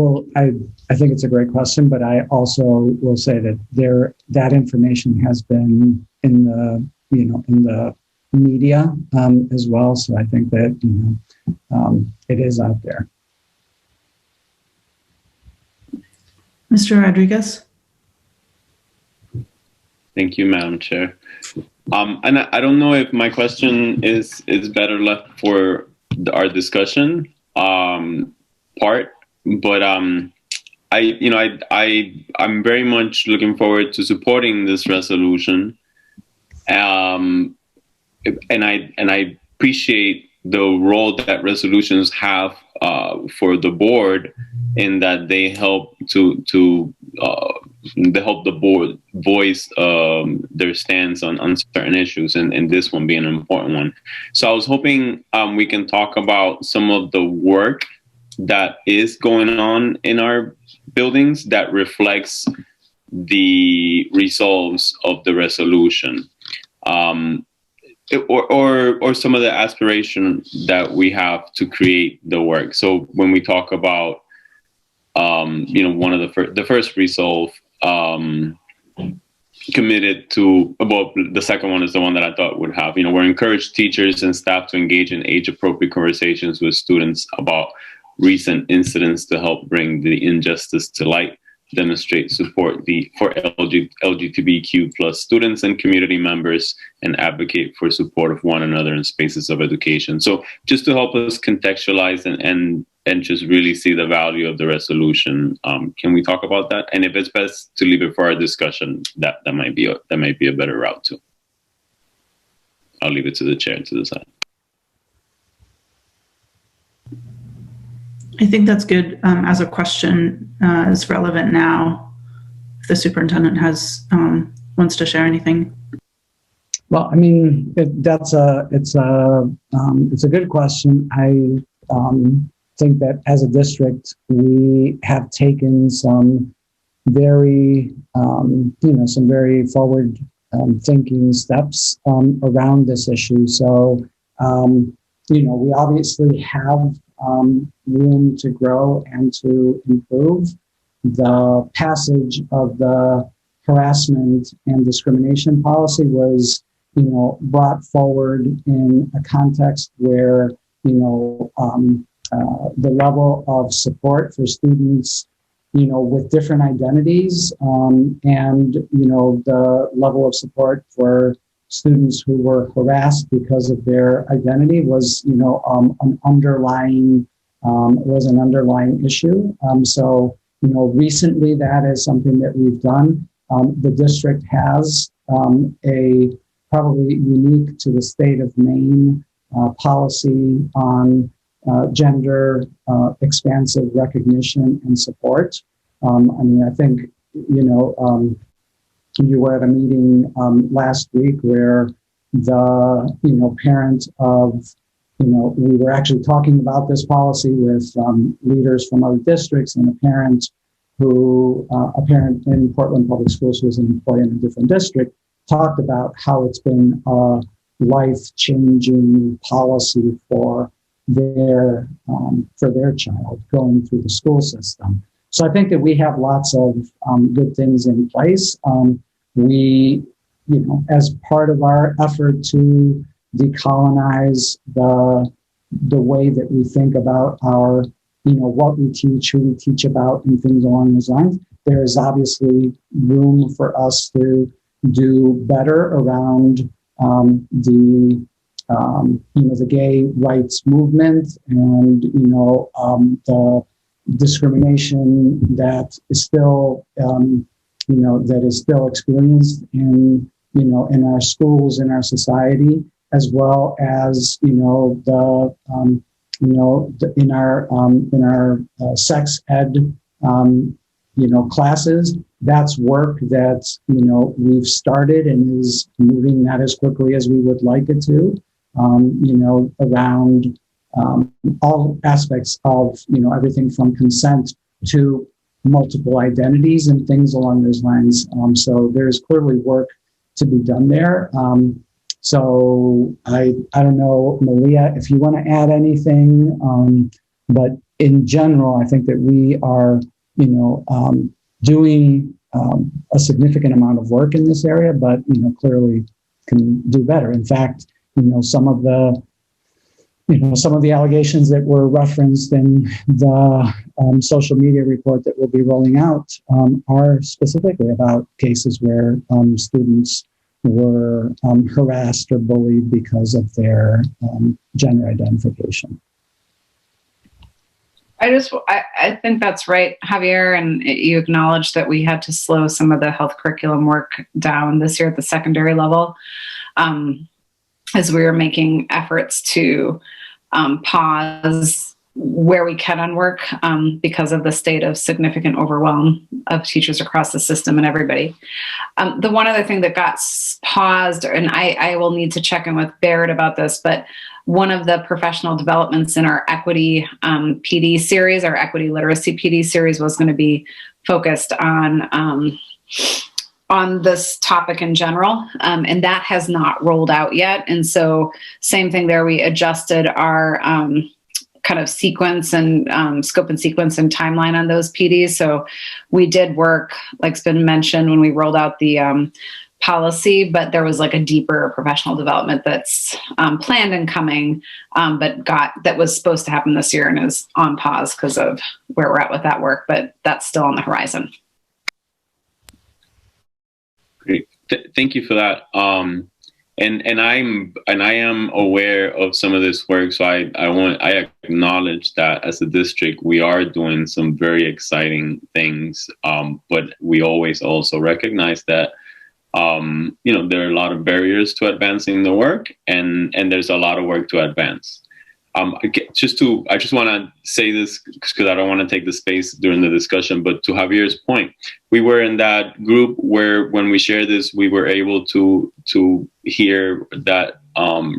think it's a great question, but I also will say that that information has been in the media as well. So I think that it is out there. Mr. Rodriguez. Thank you, Madam Chair. And I don't know if my question is better left for our discussion part, but I'm very much looking forward to supporting this resolution, and I appreciate the role that resolutions have for the board, in that they help they help the board voice their stance on certain issues, and this one being an important one. So I was hoping we can talk about some of the work that is going on in our buildings that reflects the results of the resolution. or some of the aspiration that we have to create the work. So when we talk about, one of the first resolve, committed to, well, the second one is the one that I thought would have, we're encouraged teachers and staff to engage in age-appropriate conversations with students about recent incidents to help bring the injustice to light, demonstrate support for LGBTQ plus students and community members, and advocate for support of one another in spaces of education. So just to help us contextualize and just really see the value of the resolution, can we talk about that? And if it's best to leave it for our discussion, that might be a better route too. I'll leave it to the chair to decide. I think that's good as a question. Is relevant now. If the superintendent wants to share anything. Well, I mean, it's a good question. I think that as a district, we have taken some very forward thinking steps around this issue. So, we obviously have room to grow and to improve. The passage of the harassment and discrimination policy was, brought forward in a context where, the level of support for students, with different identities, and, the level of support for students who were harassed because of their identity was, an underlying issue. So, recently that is something that we've done. The district has a probably unique to the state of Maine policy on gender expansive recognition and support. I think, you were at a meeting last week where the parent of, we were actually talking about this policy with leaders from other districts, and a parent in Portland Public Schools who was an employee in a different district talked about how it's been a life-changing policy for their child going through the school system. So I think that we have lots of good things in place. We, as part of our effort to decolonize the way that we think about our, what we teach, who we teach about, and things along those lines, there is obviously room for us to do better around the gay rights movement and, the discrimination that is still, experienced in our schools, in our society, as well as, in our sex ed, classes. That's work that, we've started and is moving not as quickly as we would like it to, around all aspects of, everything from consent to multiple identities and things along those lines. So there's clearly work to be done there. So I don't know, Malia, if you want to add anything, but in general, I think that we are, doing a significant amount of work in this area, but, clearly can do better. In fact, some of the allegations that were referenced in the social media report that we'll be rolling out are specifically about cases where students were harassed or bullied because of their gender identification. I think that's right, Javier, and you acknowledged that we had to slow some of the health curriculum work down this year at the secondary level, as we were making efforts to pause where we can on work because of the state of significant overwhelm of teachers across the system and everybody. The one other thing that got paused, and I will need to check in with Barrett about this, but one of the professional developments in our equity PD series, our equity literacy PD series, was going to be focused on on this topic in general, and that has not rolled out yet. And so same thing there, we adjusted our kind of sequence and scope and sequence and timeline on those PDs. So we did work, like's been mentioned, when we rolled out the policy, but there was like a deeper professional development that's planned and coming, but that was supposed to happen this year and is on pause because of where we're at with that work, but that's still on the horizon. Great. Thank you for that. And I am aware of some of this work. So I acknowledge that as a district, we are doing some very exciting things. But we always also recognize that, there are a lot of barriers to advancing the work, and there's a lot of work to advance. I just want to say this because I don't want to take the space during the discussion, but to Javier's point, we were in that group where when we shared this, we were able to hear that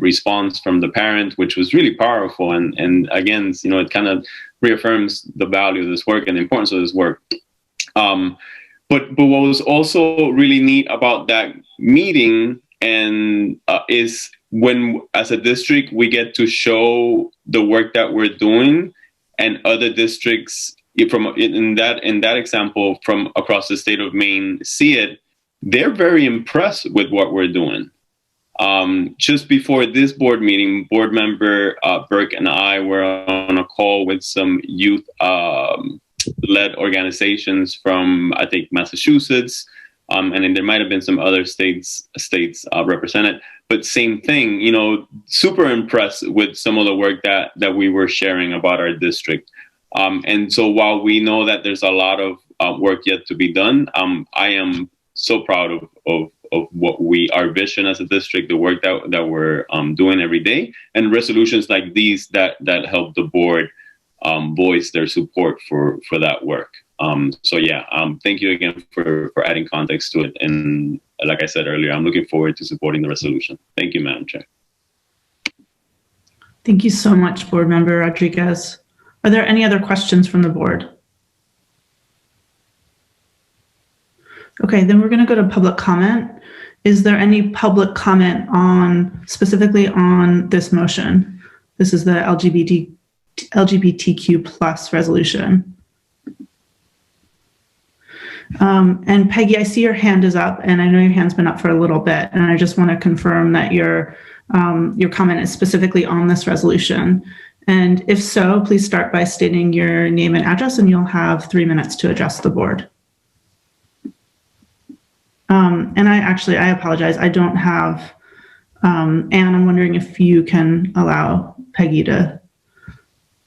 response from the parent, which was really powerful. And again, it kind of reaffirms the value of this work and the importance of this work. But what was also really neat about that meeting is when, as a district, we get to show the work that we're doing, and other districts in that example from across the state of Maine see it, they're very impressed with what we're doing. Just before this board meeting, board member Burke and I were on a call with some youth led organizations from, I think, Massachusetts, and then there might have been some other states represented. But same thing, super impressed with some of the work that we were sharing about our district. And so while we know that there's a lot of work yet to be done, I am so proud of what our vision as a district, the work that we're doing every day, and resolutions like these that help the board voice their support for that work. Thank you again for adding context to it. And like I said earlier, I'm looking forward to supporting the resolution. Thank you, Madam Chair. Thank you so much, Board Member Rodriguez. Are there any other questions from the board? Okay, then we're going to go to public comment. Is there any public comment specifically on this motion? This is the LGBTQ plus resolution. And Peggy, I see your hand is up, and I know your hand's been up for a little bit, and I just want to confirm that your comment is specifically on this resolution. And if so, please start by stating your name and address, and you'll have 3 minutes to address the board. And I apologize. I don't have, Anne, I'm wondering if you can allow Peggy to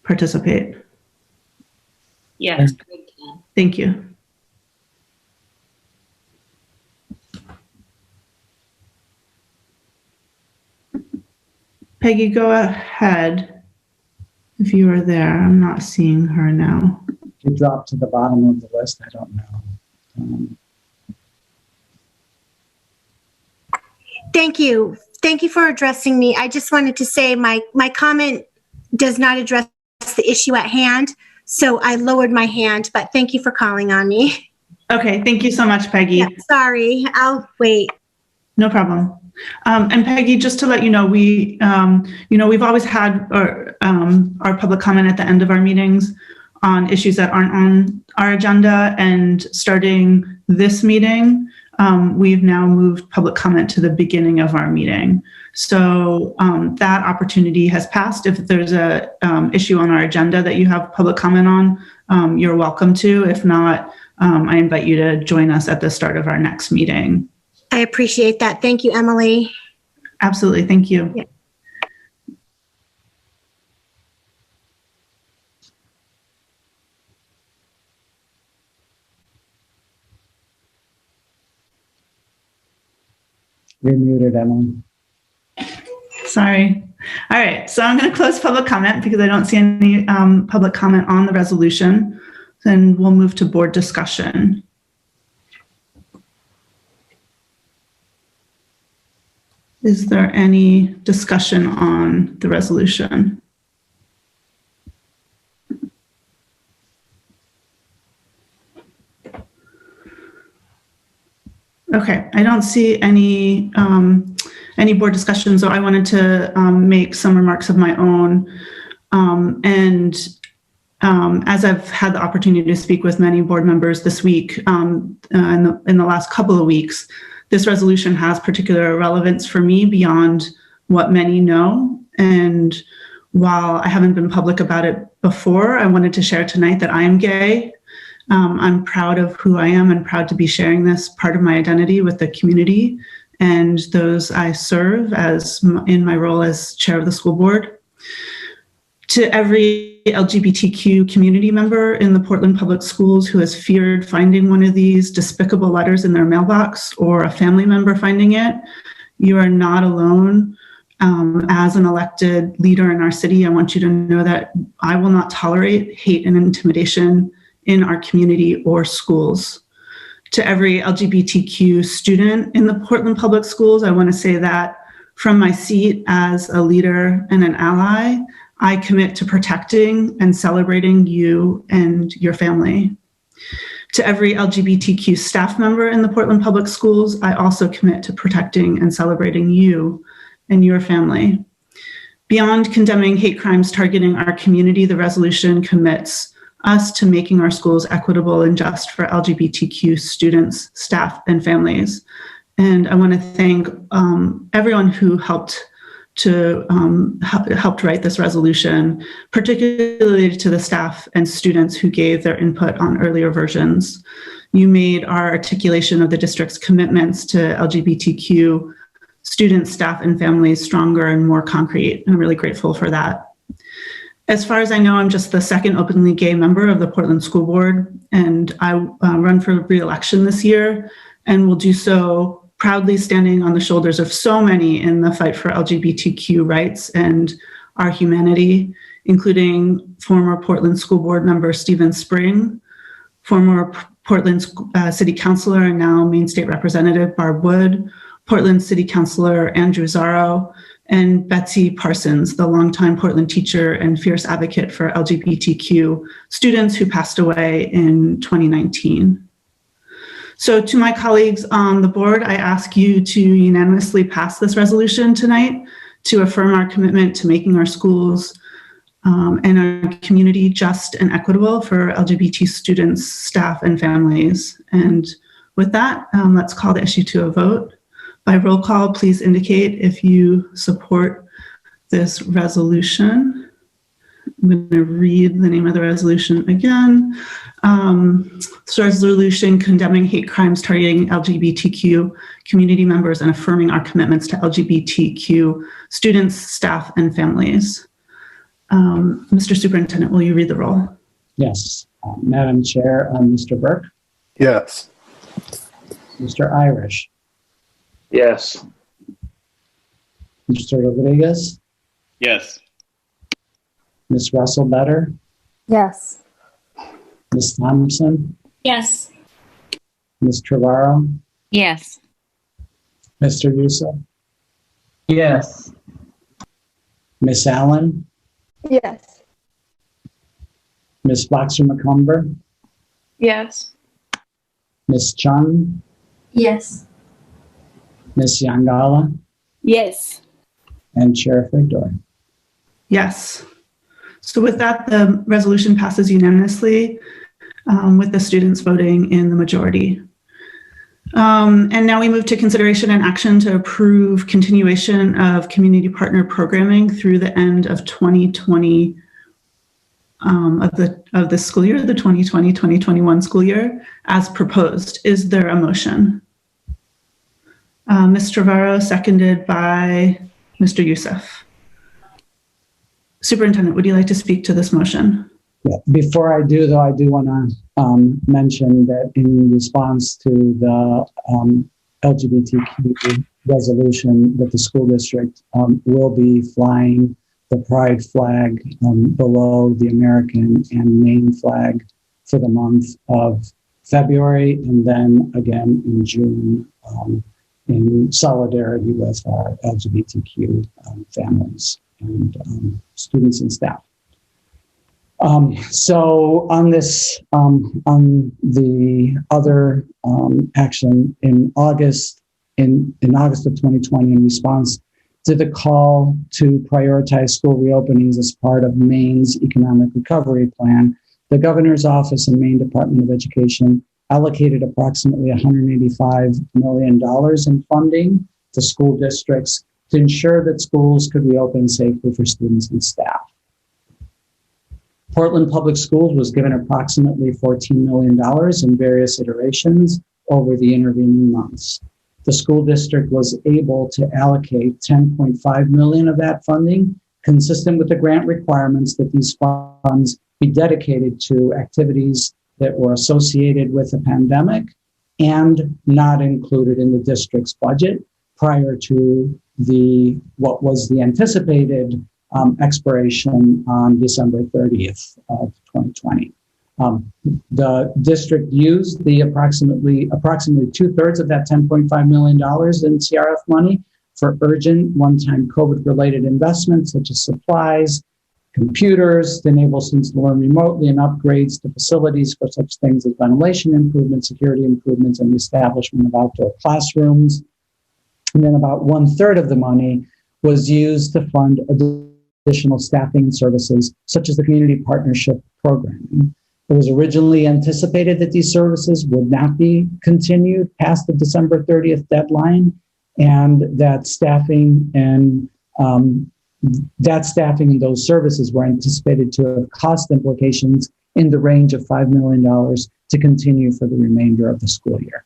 participate. Yes. Thank you. Peggy, go ahead if you are there. I'm not seeing her now. She dropped to the bottom of the list. I don't know. Thank you. Thank you for addressing me. I just wanted to say my comment does not address the issue at hand, so I lowered my hand, but thank you for calling on me. Okay, thank you so much, Peggy. Yeah, sorry, I'll wait. No problem. And Peggy, just to let you know, we've always had our public comment at the end of our meetings on issues that aren't on our agenda, and starting this meeting, we've now moved public comment to the beginning of our meeting. So that opportunity has passed. If there's a issue on our agenda that you have public comment on, you're welcome to. If not, I invite you to join us at the start of our next meeting. I appreciate that. Thank you, Emily. Absolutely. Thank you. Yeah. You're muted, Emily. Sorry. All right. So I'm going to close public comment because I don't see any public comment on the resolution. Then we'll move to board discussion. Is there any discussion on the resolution? Okay, I don't see any board discussion, so I wanted to make some remarks of my own. As I've had the opportunity to speak with many board members this week, in the last couple of weeks, this resolution has particular relevance for me beyond what many know. And while I haven't been public about it before, I wanted to share tonight that I am gay. I'm proud of who I am and proud to be sharing this part of my identity with the community and those I serve in my role as chair of the school board. To every LGBTQ community member in the Portland Public Schools who has feared finding one of these despicable letters in their mailbox or a family member finding it, you are not alone. As an elected leader in our city, I want you to know that I will not tolerate hate and intimidation in our community or schools. To every LGBTQ student in the Portland Public Schools, I want to say that from my seat as a leader and an ally, I commit to protecting and celebrating you and your family. To every LGBTQ staff member in the Portland Public Schools, I also commit to protecting and celebrating you and your family. Beyond condemning hate crimes targeting our community, the resolution commits us to making our schools equitable and just for LGBTQ students, staff, and families. And I want to thank everyone who helped write this resolution, particularly to the staff and students who gave their input on earlier versions. You made our articulation of the district's commitments to LGBTQ students, staff, and families stronger and more concrete. I'm really grateful for that. As far as I know, I'm just the second openly gay member of the Portland School Board, and I run for re-election this year and will do so proudly standing on the shoulders of so many in the fight for LGBTQ rights and our humanity, including former Portland School Board member Stephen Spring, former Portland City Councilor and now Maine State Representative Barb Wood, Portland City Councilor Andrew Zarro, and Betsy Parsons, the longtime Portland teacher and fierce advocate for LGBTQ students who passed away in 2019. So to my colleagues on the board, I ask you to unanimously pass this resolution tonight to affirm our commitment to making our schools and our community just and equitable for LGBT students, staff, and families. And with that, let's call the issue to a vote. By roll call, please indicate if you support this resolution. I'm going to read the name of the resolution again. So resolution condemning hate crimes targeting LGBTQ community members and affirming our commitments to LGBTQ students, staff, and families. Mr. Superintendent, will you read the roll? Yes. Madam Chair, Mr. Burke? Yes. Mr. Irish? Yes. Mr. Rodriguez? Yes. Ms. Russell Better? Yes. Ms. Thompson? Yes. Ms. Trevorrow? Yes. Mr. Youssef? Yes. Ms. Allen? Yes. Ms. Boxer McCumber? Yes. Ms. Chung? Yes. Ms. Yangala? Yes. And Chair Figdor? Yes. So with that, the resolution passes unanimously with the students voting in the majority. And now we move to consideration and action to approve continuation of community partner programming through the end of 2020 of the school year, the 2020-2021 school year, as proposed. Is there a motion? Ms. Trevorrow, seconded by Mr. Youssef. Superintendent, would you like to speak to this motion? Yeah. Before I do, though, I do want to mention that in response to the LGBTQ resolution, that the school district will be flying the pride flag below the American and Maine flag for the month of February, and then again in June in solidarity with our LGBTQ families and students and staff. So on this, on the other action in August of 2020, in response to the call to prioritize school reopenings as part of Maine's economic recovery plan, the governor's office and Maine Department of Education allocated approximately $185 million in funding to school districts to ensure that schools could reopen safely for students and staff. Portland Public Schools was given approximately $14 million in various iterations over the intervening months. The school district was able to allocate $10.5 million of that funding, consistent with the grant requirements that these funds be dedicated to activities that were associated with the pandemic and not included in the district's budget prior to what was the anticipated expiration on December 30th of 2020. The district used the approximately 2/3 of that $10.5 million in CRF money for urgent one-time COVID-related investments such as supplies, computers to enable students to learn remotely, and upgrades to facilities for such things as ventilation improvements, security improvements, and the establishment of outdoor classrooms. And then about 1/3 of the money was used to fund additional staffing and services, such as the community partnership programming. It was originally anticipated that these services would not be continued past the December 30th deadline, and that staffing and those services were anticipated to have cost implications in the range of $5 million to continue for the remainder of the school year.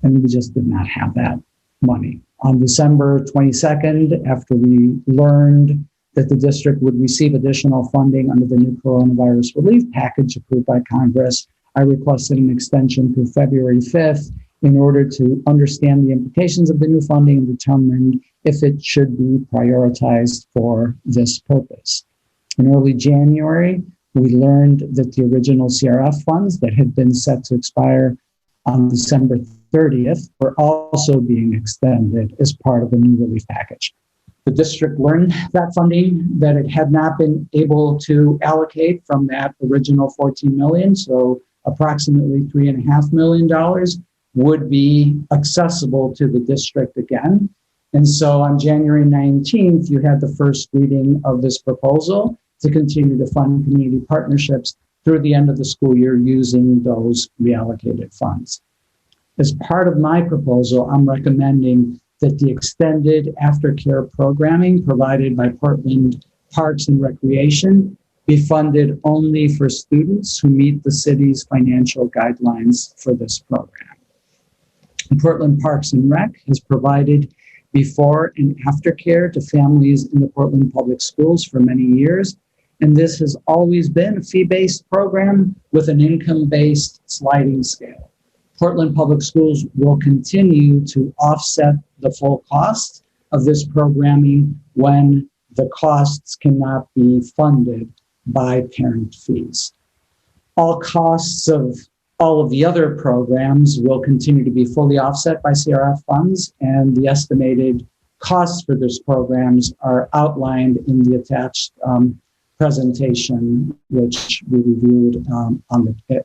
And we just did not have that money. On December 22nd, after we learned that the district would receive additional funding under the new coronavirus relief package approved by Congress, I requested an extension through February 5th in order to understand the implications of the new funding and determine if it should be prioritized for this purpose. In early January, we learned that the original CRF funds that had been set to expire on December 30th were also being extended as part of the new relief package. The district learned that funding that it had not been able to allocate from that original $14 million, so approximately $3.5 million would be accessible to the district again. And so on January 19th, you had the first reading of this proposal to continue to fund community partnerships through the end of the school year using those reallocated funds. As part of my proposal, I'm recommending that the extended aftercare programming provided by Portland Parks and Recreation be funded only for students who meet the city's financial guidelines for this program. Portland Parks and Rec has provided before and aftercare to families in the Portland Public Schools for many years, and this has always been a fee-based program with an income-based sliding scale. Portland Public Schools will continue to offset the full cost of this programming when the costs cannot be funded by parent fees. All costs of all of the other programs will continue to be fully offset by CRF funds, and the estimated costs for these programs are outlined in the attached presentation, which we reviewed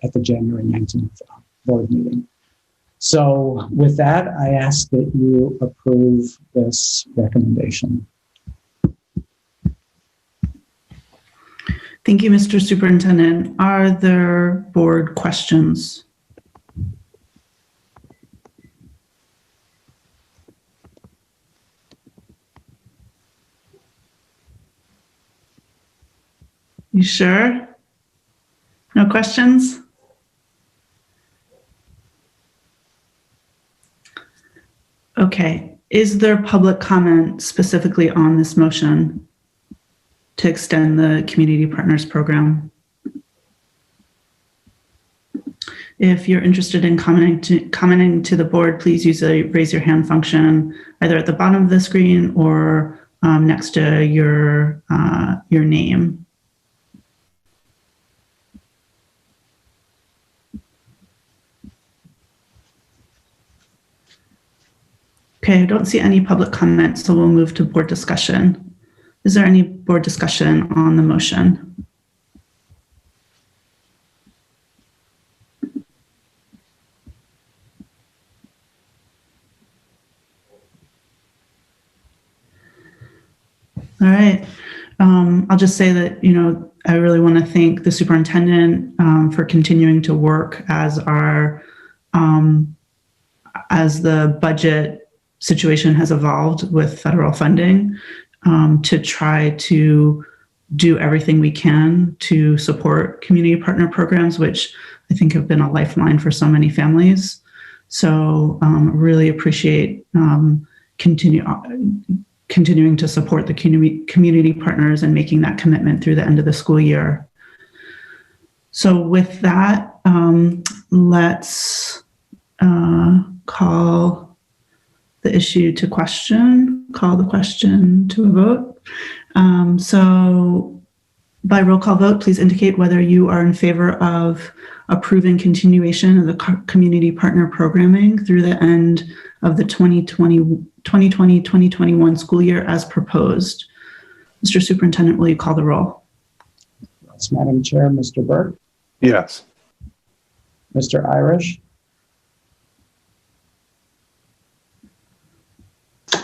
at the January 19th board meeting. So with that, I ask that you approve this recommendation. Thank you, Mr. Superintendent. Are there board questions? You sure? No questions? Okay. Is there public comment specifically on this motion to extend the Community Partners Program? If you're interested in commenting to the board, please use the raise your hand function either at the bottom of the screen or next to your name. Okay, I don't see any public comments, so we'll move to board discussion. Is there any board discussion on the motion? All right. I'll just say that, I really want to thank the superintendent for continuing to work as the budget situation has evolved with federal funding to try to do everything we can to support community partner programs, which I think have been a lifeline for so many families. So really appreciate continuing to support the community partners and making that commitment through the end of the school year. So with that, let's call the issue to question, call the question to a vote. So by roll call vote, please indicate whether you are in favor of approving continuation of the community partner programming through the end of the 2020-2021 school year as proposed. Mr. Superintendent, will you call the roll? Yes, Madam Chair. Mr. Burke? Yes. Mr. Irish?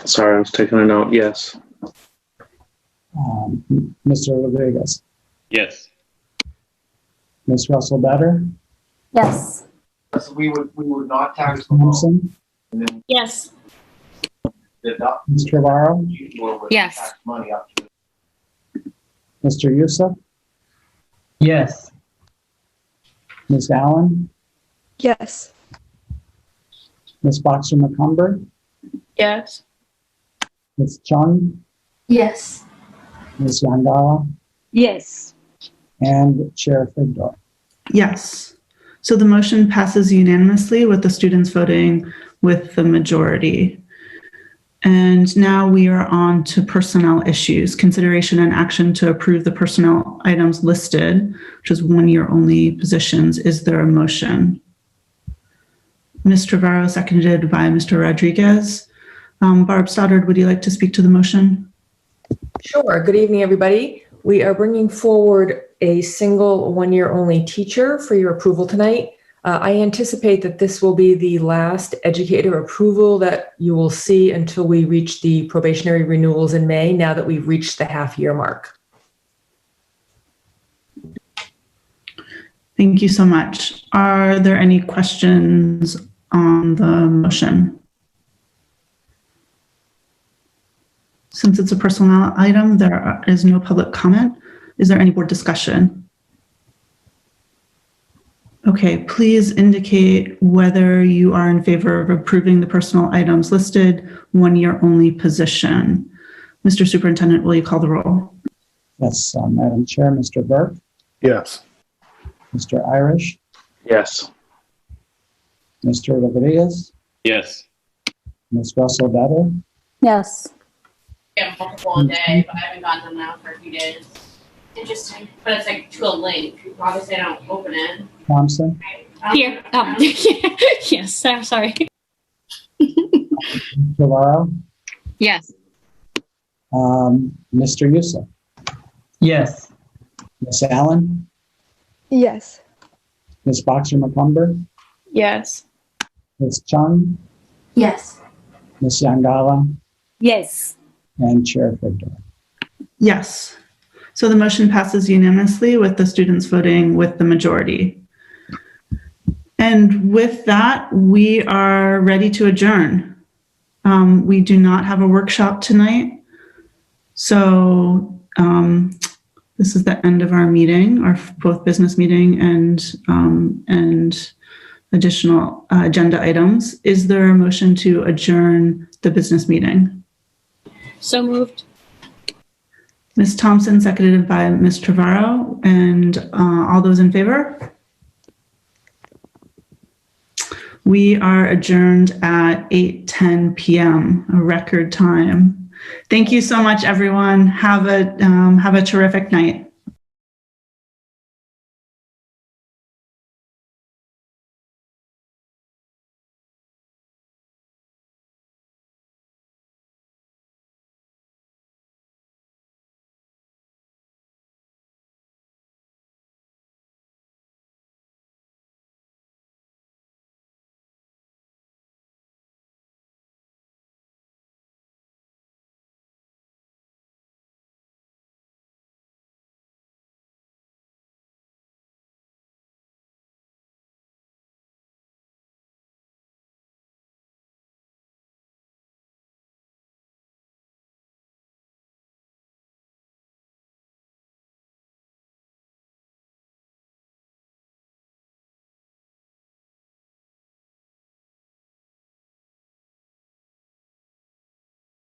Sorry, I was taking a note. Yes. Mr. Rodriguez? Yes. Ms. Russell Better? Yes. So we would not tax Thompson? Yes. Ms. Trevorrow? Yes. Money up to Mr. Youssef? Yes. Ms. Allen? Yes. Ms. Boxer McCumber? Yes. Ms. Chung? Yes. Ms. Yangala? Yes. And Chair Figdor? Yes. So the motion passes unanimously with the students voting with the majority. And now we are on to personnel issues. Consideration and action to approve the personnel items listed, which is one-year only positions. Is there a motion? Ms. Trevorrow, seconded by Mr. Rodriguez. Barb Stoddard, would you like to speak to the motion? Sure. Good evening, everybody. We are bringing forward a single one-year only teacher for your approval tonight. I anticipate that this will be the last educator approval that you will see until we reach the probationary renewals in May, now that we've reached the half-year mark. Thank you so much. Are there any questions on the motion? Since it's a personnel item, there is no public comment. Is there any board discussion? Okay, please indicate whether you are in favor of approving the personnel items listed, one-year only position. Mr. Superintendent, will you call the roll? Yes, Madam Chair. Mr. Burke? Yes. Mr. Irish? Yes. Mr. Rodriguez? Yes. Ms. Russell Better? Yes. Yeah, multiple a day, but I haven't gotten them now for a few days. Interesting. But it's like to a link. Obviously, I don't open it. Thompson? Here. Yes. I'm sorry. Trevorrow? Yes. Mr. Youssef? Yes. Ms. Allen? Yes. Ms. Boxer McCumber? Yes. Ms. Chung? Yes. Ms. Yangala? Yes. And Chair Figdor? Yes. So the motion passes unanimously with the students voting with the majority. And with that, we are ready to adjourn. We do not have a workshop tonight. So this is the end of our meeting, our both business meeting and additional agenda items. Is there a motion to adjourn the business meeting? So moved. Ms. Thompson, seconded by Ms. Trevorrow, and all those in favor? We are adjourned at 8:10 p.m., a record time. Thank you so much, everyone. Have a terrific night.